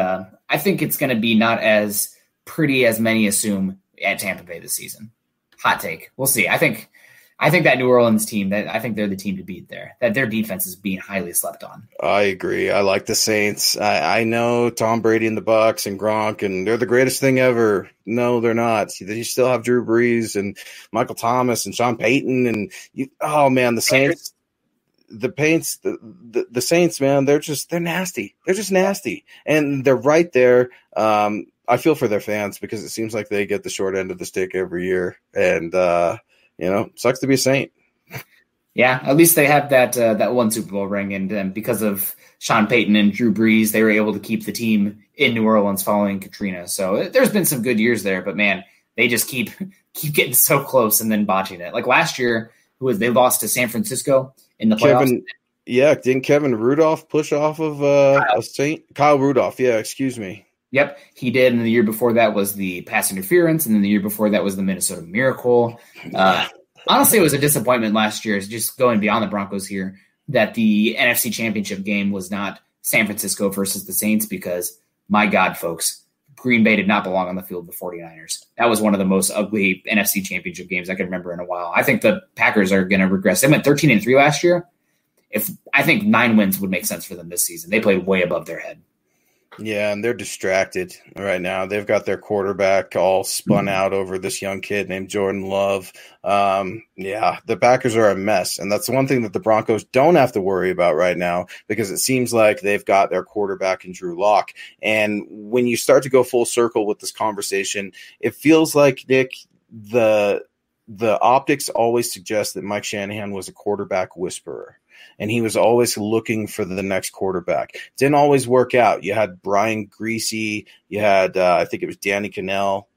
I think it's going to be not as pretty as many assume at Tampa Bay this season. Hot take. We'll see. I think that New Orleans team, I think they're the team to beat there. That their defense is being highly slept on. I agree. I like the Saints. I know Tom Brady and the Bucs and Gronk, and they're the greatest thing ever. No, they're not. You still have Drew Brees and Michael Thomas and Sean Payton, and the Saints. The Saints, man, they're nasty. They're just nasty, and they're right there. I feel for their fans because it seems like they get the short end of the stick every year, and sucks to be a Saint. Yeah, at least they have that one Super Bowl ring, and because of Sean Payton and Drew Brees, they were able to keep the team in New Orleans following Katrina. So there's been some good years there, but man, they just keep getting so close and then botching it. Like last year, they lost to San Francisco in the playoffs. Didn't Kevin Rudolph push off of a Saint? Kyle Rudolph, excuse me. Yep, he did. And the year before that was the pass interference, and then the year before that was the Minnesota Miracle. Honestly, it was a disappointment last year, just going beyond the Broncos here, that the NFC Championship game was not San Francisco versus the Saints because, my God, folks, Green Bay did not belong on the field with the 49ers. That was one of the most ugly NFC Championship games I can remember in a while. I think the Packers are going to regress. They went 13-3 last year. I think 9 wins would make sense for them this season. They played way above their head. Yeah, and they're distracted right now. They've got their quarterback all spun out over this young kid named Jordan Love. The Packers are a mess, and that's one thing that the Broncos don't have to worry about right now because it seems like they've got their quarterback in Drew Lock. And when you start to go full circle with this conversation, it feels like, Nick, the optics always suggest that Mike Shanahan was a quarterback whisperer. And he was always looking for the next quarterback. Didn't always work out. You had Brian Griese. You had, I think it was Danny Cannell.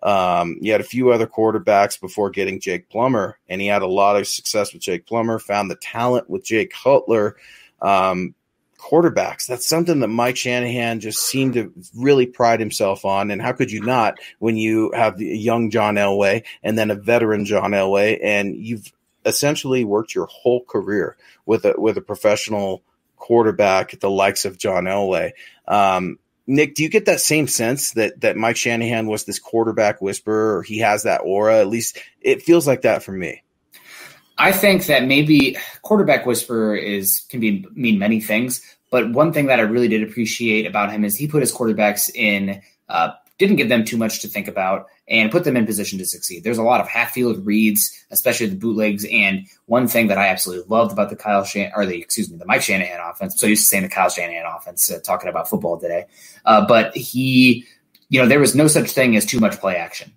You had a few other quarterbacks before getting Jake Plummer. And he had a lot of success with Jake Plummer, found the talent with Jake Cutler. Quarterbacks, that's something that Mike Shanahan just seemed to really pride himself on. And how could you not when you have the young John Elway and then a veteran John Elway, and you've essentially worked your whole career with a professional quarterback, the likes of John Elway. Nick, do you get that same sense that Mike Shanahan was this quarterback whisperer, or he has that aura? At least it feels like that for me. I think that maybe quarterback whisperer can mean many things, but one thing that I really did appreciate about him is he put his quarterbacks in, didn't give them too much to think about, and put them in position to succeed. There's a lot of half-field reads, especially the bootlegs, and one thing that I absolutely loved about the Mike Shanahan offense. I'm so used to saying the Kyle Shanahan offense, talking about football today, but there was no such thing as too much play action.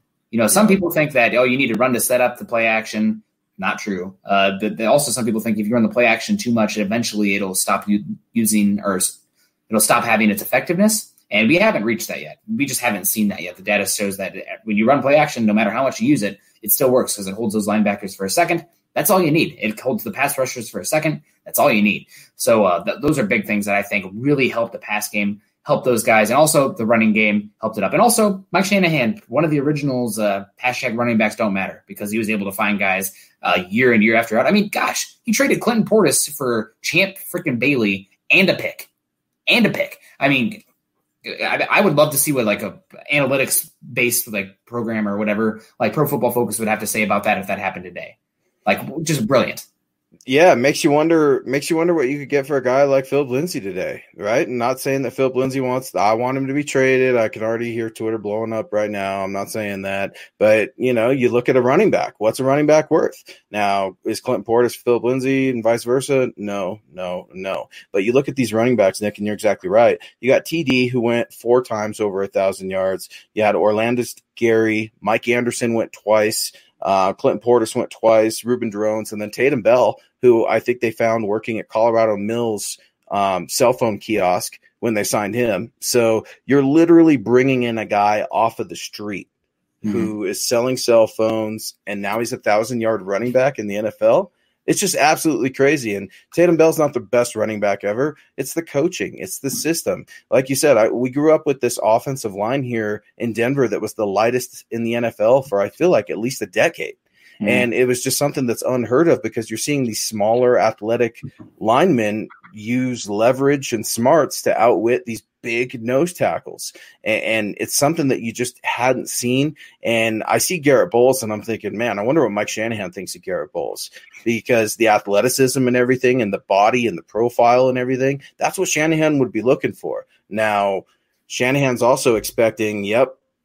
Some people think that you need to run to set up the play action. Not true. Also, some people think if you run the play action too much, eventually it'll stop it'll stop having its effectiveness. And we haven't reached that yet. We just haven't seen that yet. The data shows that when you run play action, no matter how much you use it, it still works because it holds those linebackers for a second. That's all you need. It holds the pass rushers for a second. That's all you need. So those are big things that I think really help the pass game, help those guys, and also the running game helped it up. And also Mike Shanahan, one of the originals, hashtag running backs don't matter, because he was able to find guys year in, year after out. I mean, gosh, he traded Clinton Portis for Champ freaking Bailey and a pick. I mean, I would love to see what like a analytics based like program or whatever, like Pro Football Focus would have to say about that if that happened today. Like, just brilliant. Yeah, it makes you wonder what you could get for a guy like Philip Lindsay today, right? And not saying that Philip Lindsay I want him to be traded. I can already hear Twitter blowing up right now. I'm not saying that. But, you look at a running back. What's a running back worth? Now, is Clinton Portis Philip Lindsay and vice versa? No. But you look at these running backs, Nick, and you're exactly right. You got TD, who went 4 times over 1,000 yards. You had Orlando Gary. Mike Anderson went twice. Clinton Portis went twice, Ruben Drones, and then Tatum Bell, who I think they found working at Colorado Mills cell phone kiosk when they signed him. So you're literally bringing in a guy off of the street who is selling cell phones, and now he's 1,000-yard running back in the NFL. It's just absolutely crazy. And Tatum Bell's not the best running back ever. It's the coaching. It's the system. Like you said, we grew up with this offensive line here in Denver that was the lightest in the NFL for, I feel like, at least a decade. And it was just something that's unheard of, because you're seeing these smaller athletic linemen use leverage and smarts to outwit these big nose tackles. And it's something that you just hadn't seen. And I see Garrett Bowles and I'm thinking, man, I wonder what Mike Shanahan thinks of Garrett Bowles, because the athleticism and everything and the body and the profile and everything, that's what Shanahan would be looking for. Now, Shanahan's also expecting,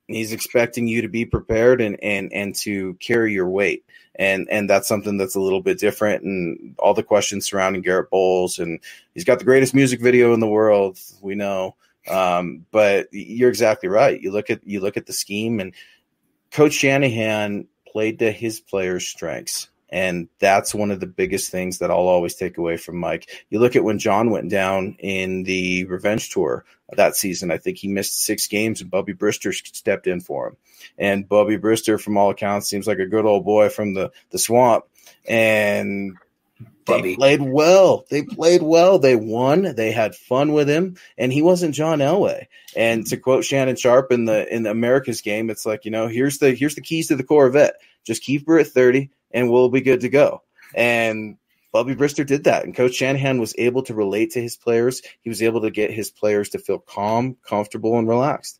he's expecting you to be prepared and to carry your weight. And that's something that's a little bit different, and all the questions surrounding Garrett Bowles, and he's got the greatest music video in the world, we know. But you're exactly right. You look at the scheme, and Coach Shanahan played to his players' strengths. And that's one of the biggest things that I'll always take away from Mike. You look at when John went down in the revenge tour that season, I think he missed 6 games, and Bubby Brister stepped in for him. And Bubby Brister, from all accounts, seems like a good old boy from the swamp. And they played well. They won. They had fun with him, and he wasn't John Elway. And to quote Shannon Sharp in the America's Game, it's like, here's the keys to the Corvette. Just keep her at 30. And we'll be good to go. And Bubby Brister did that. And Coach Shanahan was able to relate to his players. He was able to get his players to feel calm, comfortable, and relaxed.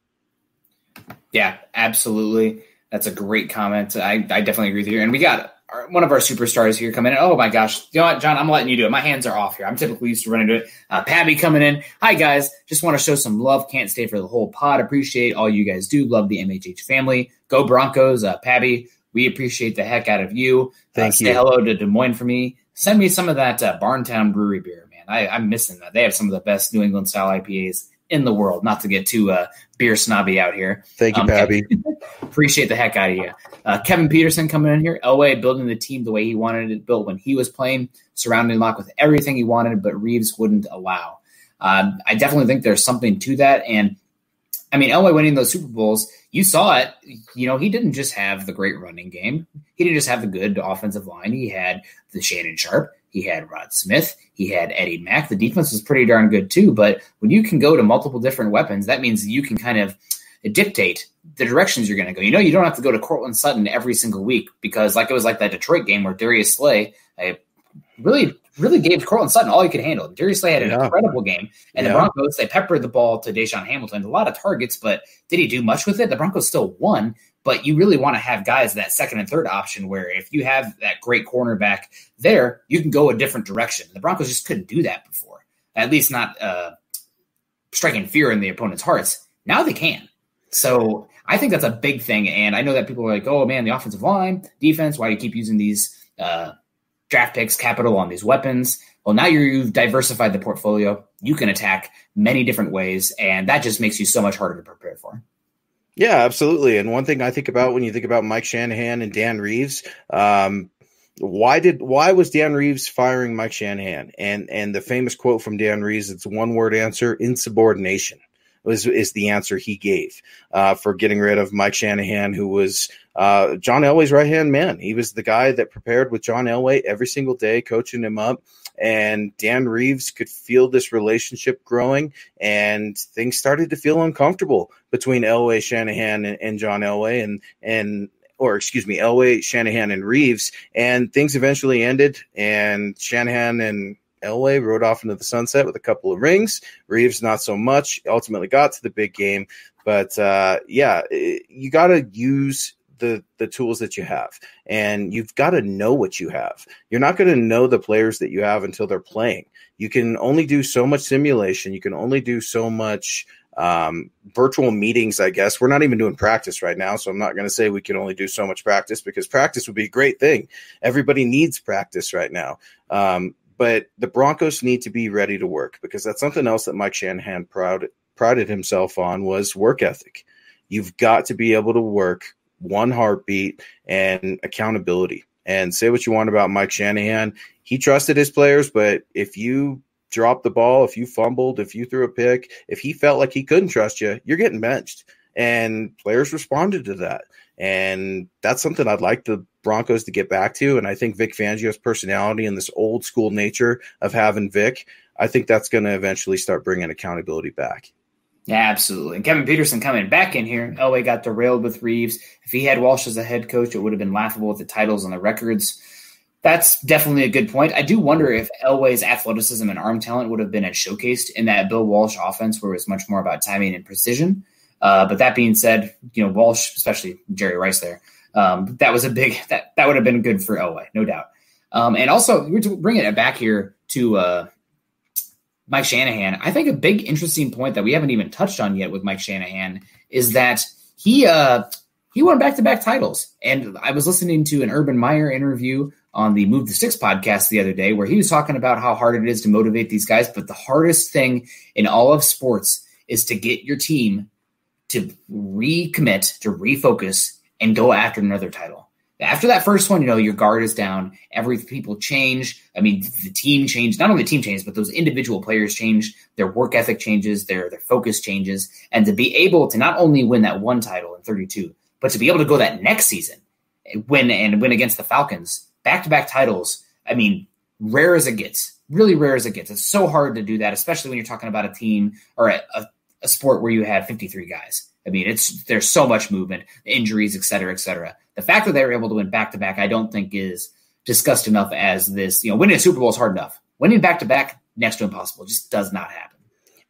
Yeah, absolutely. That's a great comment. I definitely agree with you. And we got one of our superstars here coming in. Oh my gosh. You know what, John, I'm letting you do it. My hands are off here. I'm typically used to running to it. Pabby coming in. Hi guys. Just want to show some love. Can't stay for the whole pod. Appreciate all you guys do. Love the MHH family. Go Broncos. Pabby, we appreciate the heck out of you. Thank you. Say hello to Des Moines for me. Send me some of that Barntown Brewery beer, man. I'm missing that. They have some of the best New England style IPAs in the world, not to get too beer snobby out here. Thank you, Pabby. Appreciate the heck out of you. Kevin Peterson coming in here. Elway building the team the way he wanted it built when he was playing, surrounding Locke with everything he wanted, but Reeves wouldn't allow. I definitely think there's something to that. And I mean, Elway winning those Super Bowls, you saw it. You know, he didn't just have the great running game. He didn't just have the good offensive line. He had the Shannon Sharp. He had Rod Smith. He had Eddie Mack. The defense was pretty darn good too. But when you can go to multiple different weapons, that means you can kind of dictate the directions you're going to go. You know, you don't have to go to Cortland Sutton every single week because it was like that Detroit game where Darius Slay really gave Cortland Sutton all he could handle. Darius Slay had an incredible game. And the Broncos, they peppered the ball to Deshaun Hamilton, a lot of targets, but did he do much with it? The Broncos still won, but you really want to have guys that second and third option where if you have that great cornerback there, you can go a different direction. The Broncos just couldn't do that before, at least not striking fear in the opponent's hearts. Now they can. So I think that's a big thing. And I know that people are like, oh, man, the offensive line, defense, why do you keep using these draft picks, capital on these weapons? Well, now you've diversified the portfolio. You can attack many different ways, and that just makes you so much harder to prepare for. Yeah, absolutely. And one thing I think about when you think about Mike Shanahan and Dan Reeves, why was Dan Reeves firing Mike Shanahan? And the famous quote from Dan Reeves, it's a one-word answer: insubordination. Is the answer he gave for getting rid of Mike Shanahan, who was John Elway's right-hand man. He was the guy that prepared with John Elway every single day, coaching him up. And Dan Reeves could feel this relationship growing, and things started to feel uncomfortable between Elway, Shanahan, and John Elway, Elway, Shanahan, and Reeves. And things eventually ended, and Shanahan and Elway rode off into the sunset with a couple of rings. Reeves, not so much. Ultimately got to the big game. But, you got to use the tools that you have, and you've got to know what you have. You're not going to know the players that you have until they're playing. You can only do so much simulation. You can only do so much virtual meetings, I guess. We're not even doing practice right now, so I'm not going to say we can only do so much practice, because practice would be a great thing. Everybody needs practice right now. But the Broncos need to be ready to work, because that's something else that Mike Shanahan prided himself on, was work ethic. You've got to be able to work one heartbeat and accountability. And say what you want about Mike Shanahan, he trusted his players, but if you dropped the ball, if you fumbled, if you threw a pick, if he felt like he couldn't trust you, you're getting benched. And players responded to that. And that's something I'd like the Broncos to get back to. And I think Vic Fangio's personality and this old school nature of having Vic, I think that's going to eventually start bringing accountability back. Yeah, absolutely. And Kevin Peterson coming back in here. Elway got derailed with Reeves. If he had Walsh as a head coach, it would have been laughable with the titles and the records. That's definitely a good point. I do wonder if Elway's athleticism and arm talent would have been showcased in that Bill Walsh offense, where it was much more about timing and precision. But that being said, Walsh, especially Jerry Rice there, that was that would have been good for Elway, no doubt. And also, we're bringing it back here to Mike Shanahan. I think a big interesting point that we haven't even touched on yet with Mike Shanahan is that he won back-to-back titles. And I was listening to an Urban Meyer interview on the Move the Sticks podcast the other day, where he was talking about how hard it is to motivate these guys. But the hardest thing in all of sports is to get your team to recommit, to refocus, and go after another title. After that first one, your guard is down. People change. I mean, the team changed. Not only the team changed, but those individual players change. Their work ethic changes. Their focus changes. And to be able to not only win that one title in 32, but to be able to go that next season, win against the Falcons, back-to-back titles. I mean, rare as it gets. Really rare as it gets. It's so hard to do that, especially when you're talking about a team or a sport where you have 53 guys. I mean, there's so much movement, injuries, et cetera, et cetera. The fact that they were able to win back-to-back, I don't think is discussed enough as this. Winning a Super Bowl is hard enough. Winning back-to-back, next to impossible. It just does not happen.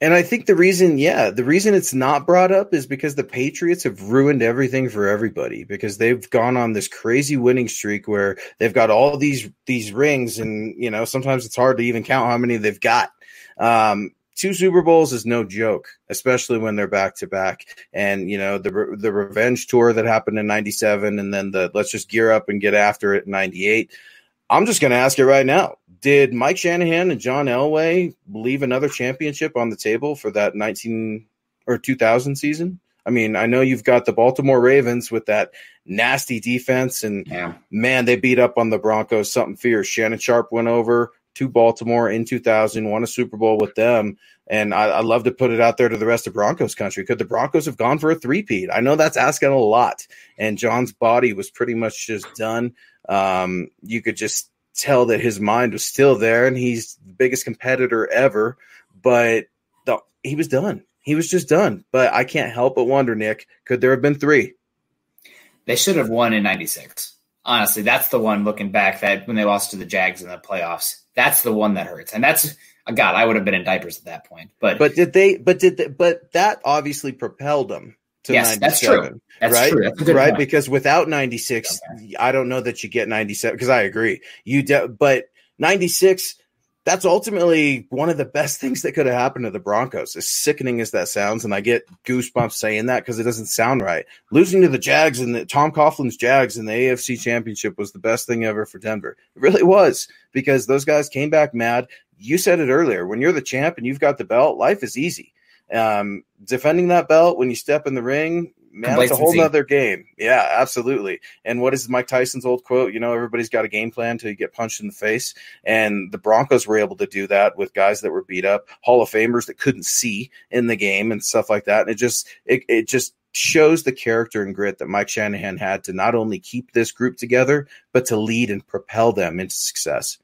And I think the reason it's not brought up is because the Patriots have ruined everything for everybody, because they've gone on this crazy winning streak where they've got all these rings, and sometimes it's hard to even count how many they've got. 2 Super Bowls is no joke, especially when they're back to back. And the revenge tour that happened in '97, and then the let's just gear up and get after it in '98. I'm just going to ask you right now. Did Mike Shanahan and John Elway leave another championship on the table for that 2000 season? I mean, I know you've got the Baltimore Ravens with that nasty defense, and man, they beat up on the Broncos, something fierce. Shannon Sharp went over to Baltimore in 2000, won a Super Bowl with them. And I love to put it out there to the rest of Broncos country. Could the Broncos have gone for a three-peat? I know that's asking a lot. And John's body was pretty much just done. You could just tell that his mind was still there, and he's the biggest competitor ever. But he was done. He was just done. But I can't help but wonder, Nick, could there have been 3? They should have won in '96. Honestly, that's the one looking back, that when they lost to the Jags in the playoffs, that's the one that hurts. And that's – God, I would have been in diapers at that point. But that obviously propelled them to 97. That's true. That's right? true. That's a good point. Because without 96, I don't know that you get 97, because I agree. But 96, that's ultimately one of the best things that could have happened to the Broncos, as sickening as that sounds. And I get goosebumps saying that because it doesn't sound right. Losing to the Jags and Tom Coughlin's Jags in the AFC Championship was the best thing ever for Denver. It really was, because those guys came back mad. You said it earlier. When you're the champ and you've got the belt, life is easy. Defending that belt when you step in the ring, man, it's a whole nother game. Yeah, absolutely. And what is Mike Tyson's old quote? Everybody's got a game plan till you get punched in the face. And the Broncos were able to do that with guys that were beat up, Hall of Famers that couldn't see in the game and stuff like that. And it just shows the character and grit that Mike Shanahan had to not only keep this group together, but to lead and propel them into success.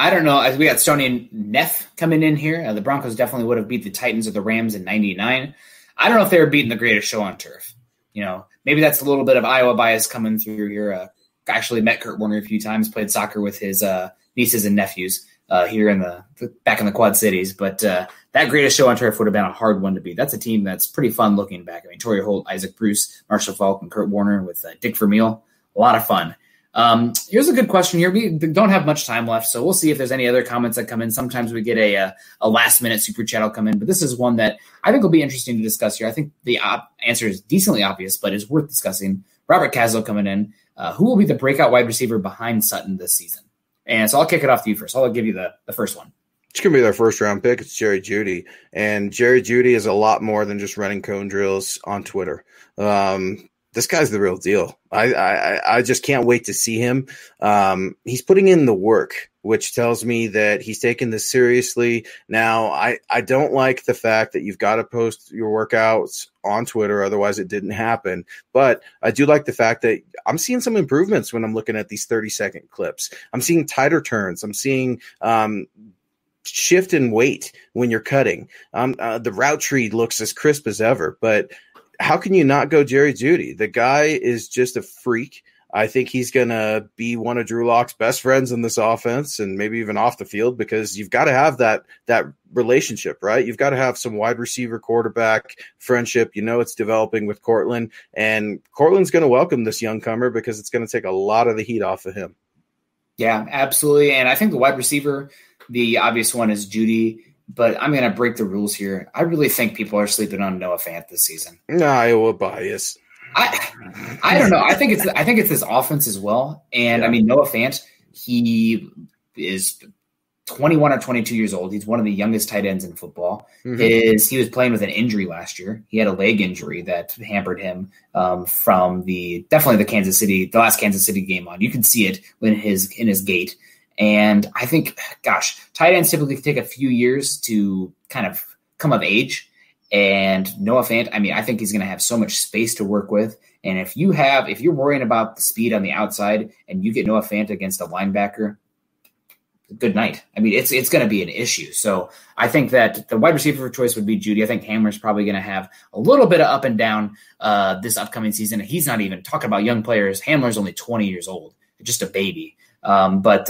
I don't know. As we got Stoney and Neff coming in here, the Broncos definitely would have beat the Titans or the Rams in '99. I don't know if they were beating the greatest show on turf. Maybe that's a little bit of Iowa bias coming through here. Actually met Kurt Warner a few times, played soccer with his nieces and nephews here back in the Quad Cities. But that greatest show on turf would have been a hard one to beat. That's a team that's pretty fun looking back. I mean, Torrey Holt, Isaac Bruce, Marshall Faulk, and Kurt Warner with Dick Vermeil. A lot of fun. Here's a good question here. We don't have much time left, so we'll see if there's any other comments that come in. Sometimes we get a last-minute super chat will come in, but this is one that I think will be interesting to discuss here. I think the answer is decently obvious, but is worth discussing. Robert Caslow coming in. Who will be the breakout wide receiver behind Sutton this season? And so I'll kick it off to you first. I'll give you the first one. It's going to be their first-round pick. It's Jerry Jeudy. And Jerry Jeudy is a lot more than just running cone drills on Twitter. This guy's the real deal. I just can't wait to see him. He's putting in the work, which tells me that he's taking this seriously. Now, I don't like the fact that you've got to post your workouts on Twitter, otherwise it didn't happen. But I do like the fact that I'm seeing some improvements when I'm looking at these 30-second clips. I'm seeing tighter turns. I'm seeing shift in weight when you're cutting. The route tree looks as crisp as ever, but how can you not go Jerry Jeudy? The guy is just a freak. I think he's going to be one of Drew Lock's best friends in this offense, and maybe even off the field, because you've got to have that relationship, right? You've got to have some wide receiver quarterback friendship. It's developing with Cortland, and Cortland's going to welcome this young comer because it's going to take a lot of the heat off of him. Yeah, absolutely. And I think the wide receiver, the obvious one is Jeudy. But I'm going to break the rules here. I really think people are sleeping on Noah Fant this season. Iowa bias. I don't know. I think it's his offense as well. And I mean, Noah Fant, he is 21 or 22 years old. He's one of the youngest tight ends in football. Mm-hmm. He was playing with an injury last year. He had a leg injury that hampered him from the last Kansas City game on. You can see it in his gait. And I think, tight ends typically take a few years to kind of come of age. And Noah Fant, I think he's going to have so much space to work with. And if you're worrying about the speed on the outside and you get Noah Fant against a linebacker, good night. It's going to be an issue. So I think that the wide receiver choice would be Jeudy. I think Hamler's probably going to have a little bit of up and down this upcoming season. He's not even talking about young players. Hamler's only 20 years old, just a baby. But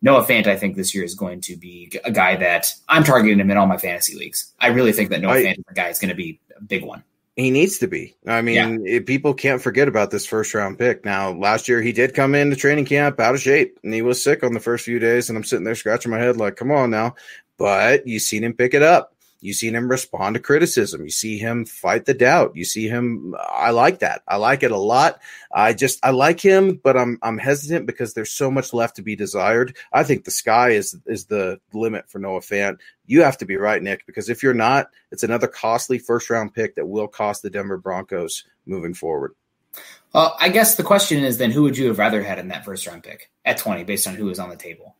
Noah Fant, I think this year is going to be a guy that I'm targeting him in all my fantasy leagues. I really think that Noah Fant is a guy is going to be a big one. He needs to be. I mean, people can't forget about this first-round pick. Now, last year he did come into training camp out of shape, and he was sick on the first few days, and I'm sitting there scratching my head like, come on now. But you've seen him pick it up. You've seen him respond to criticism. You see him fight the doubt. You see him. I like that. I like it a lot. I like him, but I'm hesitant because there's so much left to be desired. I think the sky is the limit for Noah Fant. You have to be right, Nick, because if you're not, it's another costly first-round pick that will cost the Denver Broncos moving forward. I guess the question is then, who would you have rather had in that first-round pick at 20 based on who was on the table?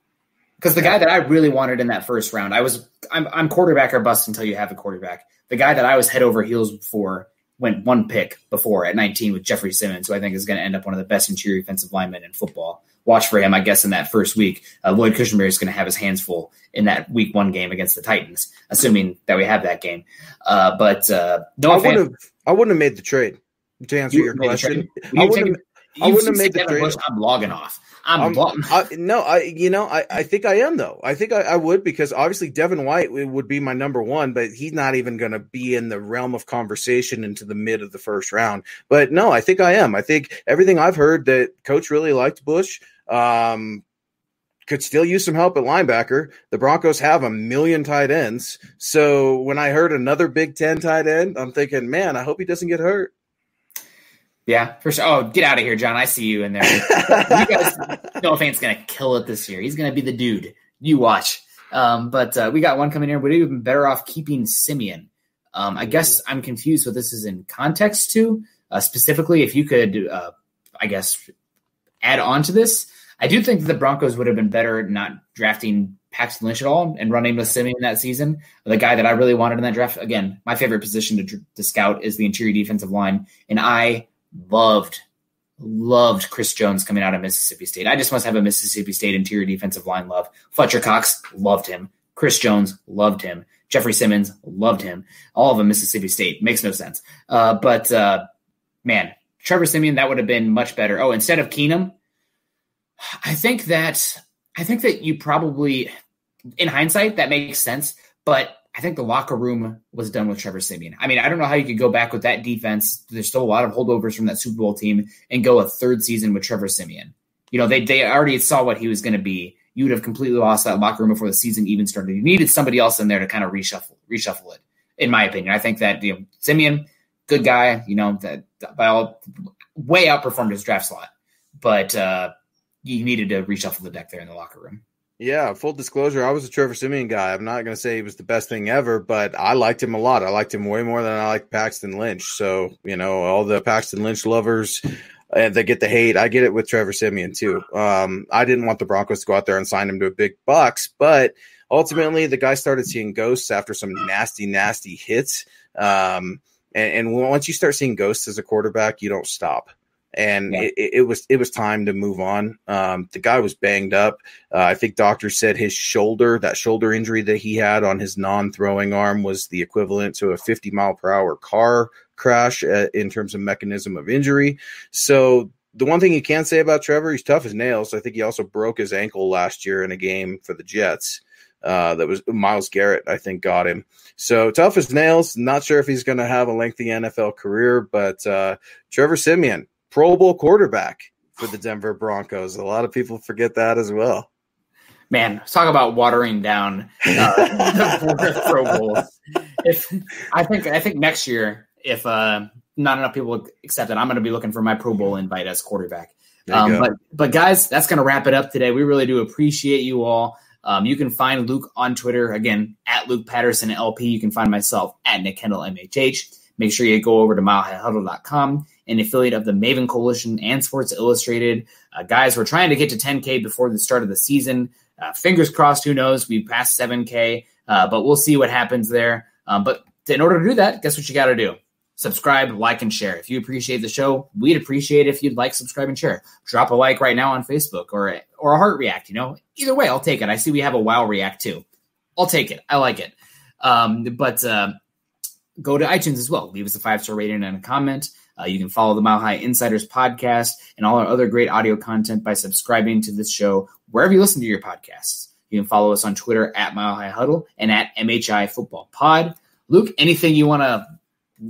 Because the guy that I really wanted in that first round, I'm quarterback or bust until you have a quarterback. The guy that I was head over heels for went one pick before at 19 with Jeffrey Simmons, who I think is going to end up one of the best interior defensive linemen in football. Watch for him, I guess, in that first week. Lloyd Cushenberry is going to have his hands full in that week 1 game against the Titans, assuming that we have that game. I wouldn't have made the trade to answer your question. I wouldn't have made the trade. I'm logging off. I think I am, though. I think I would, because obviously Devin White would be my number one, but he's not even going to be in the realm of conversation into the mid of the first round. But no, I think I am. I think everything I've heard that Coach really liked Bush, could still use some help at linebacker. The Broncos have 1 million tight ends. So when I heard another Big Ten tight end, I'm thinking, man, I hope he doesn't get hurt. Yeah, for sure. Oh, get out of here, John. I see you in there. You guys, Noah Fant's going to kill it this year. He's going to be the dude. You watch. But we got one coming here. Would you have been better off keeping Simeon? I guess I'm confused what this is in context to. Specifically, if you could, add on to this. I do think that the Broncos would have been better not drafting Paxton Lynch at all and running with Simeon that season. The guy that I really wanted in that draft, again, my favorite position to scout is the interior defensive line. And I loved Chris Jones coming out of Mississippi State. I just must have a Mississippi State interior defensive line love. Fletcher Cox, loved him. Chris Jones, loved him. Jeffrey Simmons, loved him. All of them Mississippi State. Makes no sense. But man, Trevor Siemian, that would have been much better. Oh, instead of Keenum, I think that you probably, in hindsight, that makes sense. But I think the locker room was done with Trevor Siemian. I mean, I don't know how you could go back with that defense. There's still a lot of holdovers from that Super Bowl team and go a third season with Trevor Siemian. You know, they already saw what he was going to be. You would have completely lost that locker room before the season even started. You needed somebody else in there to kind of reshuffle it, in my opinion. I think that, Siemian, good guy, that by all way outperformed his draft slot, but you needed to reshuffle the deck there in the locker room. Yeah, full disclosure, I was a Trevor Siemian guy. I'm not going to say he was the best thing ever, but I liked him a lot. I liked him way more than I liked Paxton Lynch. So, all the Paxton Lynch lovers, they get the hate. I get it with Trevor Siemian too. I didn't want the Broncos to go out there and sign him to a big bucks, but ultimately the guy started seeing ghosts after some nasty, nasty hits. And once you start seeing ghosts as a quarterback, you don't stop. And yeah. it was time to move on. The guy was banged up. I think doctors said his that shoulder injury that he had on his non-throwing arm was the equivalent to a 50-mile-per-hour car crash in terms of mechanism of injury. So the one thing you can say about Trevor, he's tough as nails. I think he also broke his ankle last year in a game for the Jets. That was Myles Garrett, I think, got him. So tough as nails. Not sure if he's going to have a lengthy NFL career, but Trevor Siemian, Pro Bowl quarterback for the Denver Broncos. A lot of people forget that as well. Man, let's talk about watering down the Pro Bowls. I think next year, if not enough people accept it, I'm going to be looking for my Pro Bowl invite as quarterback. But guys, that's going to wrap it up today. We really do appreciate you all. You can find Luke on Twitter, again, at Luke Patterson LP. You can find myself at Nick Kendall MHH. Make sure you go over to milehighhuddle.com, an affiliate of the Maven Coalition and Sports Illustrated. Guys, we're trying to get to 10K before the start of the season. Fingers crossed, who knows? We passed 7K, but we'll see what happens there. But in order to do that, guess what you got to do? Subscribe, like, and share. If you appreciate the show, we'd appreciate it if you'd like, subscribe, and share. Drop a like right now on Facebook or a heart react, Either way, I'll take it. I see we have a wow react too. I'll take it. I like it. But go to iTunes as well. Leave us a 5-star rating and a comment. You can follow the Mile High Insiders podcast and all our other great audio content by subscribing to this show wherever you listen to your podcasts. You can follow us on Twitter at Mile High Huddle and at MHI Football Pod. Luke, anything you want to,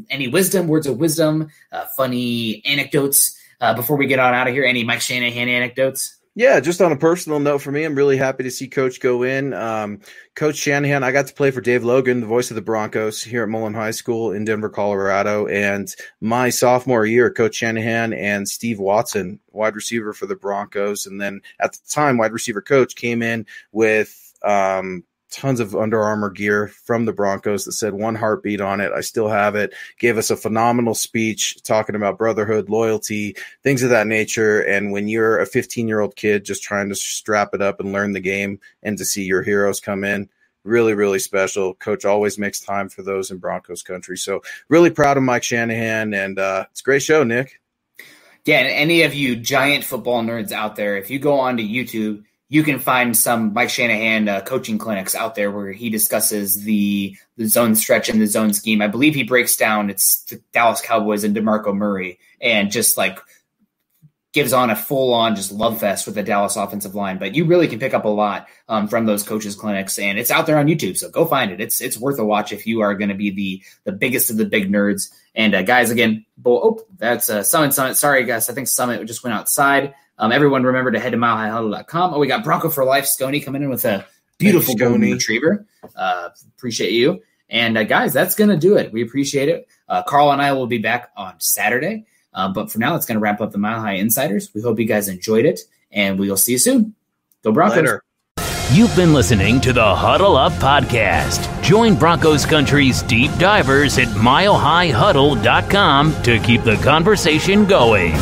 any words of wisdom, funny anecdotes before we get on out of here? Any Mike Shanahan anecdotes? Yeah, just on a personal note for me, I'm really happy to see Coach go in. Coach Shanahan, I got to play for Dave Logan, the voice of the Broncos here at Mullen High School in Denver, Colorado. And my sophomore year, Coach Shanahan and Steve Watson, wide receiver for the Broncos. And then at the time, wide receiver coach came in with tons of Under Armour gear from the Broncos that said One Heartbeat on it. I still have it. Gave us a phenomenal speech talking about brotherhood, loyalty, things of that nature. And when you're a 15-year-old kid just trying to strap it up and learn the game and to see your heroes come in, really, really special. Coach always makes time for those in Broncos country. So really proud of Mike Shanahan, and it's a great show, Nick. Yeah, and any of you giant football nerds out there, if you go onto YouTube, you can find some Mike Shanahan coaching clinics out there where he discusses the zone stretch and the zone scheme. I believe he breaks down it's the Dallas Cowboys and DeMarco Murray and just like gives on a full-on just love fest with the Dallas offensive line. But you really can pick up a lot from those coaches' clinics, and it's out there on YouTube, so go find it. It's worth a watch if you are going to be the biggest of the big nerds. And guys, again, that's Summit. Sorry, guys, I think Summit just went outside. Everyone remember to head to milehighhuddle.com. Oh, we got Bronco for Life, Sconey, coming in with a beautiful golden retriever. Appreciate you. And guys, that's going to do it. We appreciate it. Carl and I will be back on Saturday. But for now, that's going to wrap up the Mile High Insiders. We hope you guys enjoyed it, and we'll see you soon. Go Broncos. Later. You've been listening to the Huddle Up Podcast. Join Broncos Country's deep divers at milehighhuddle.com to keep the conversation going.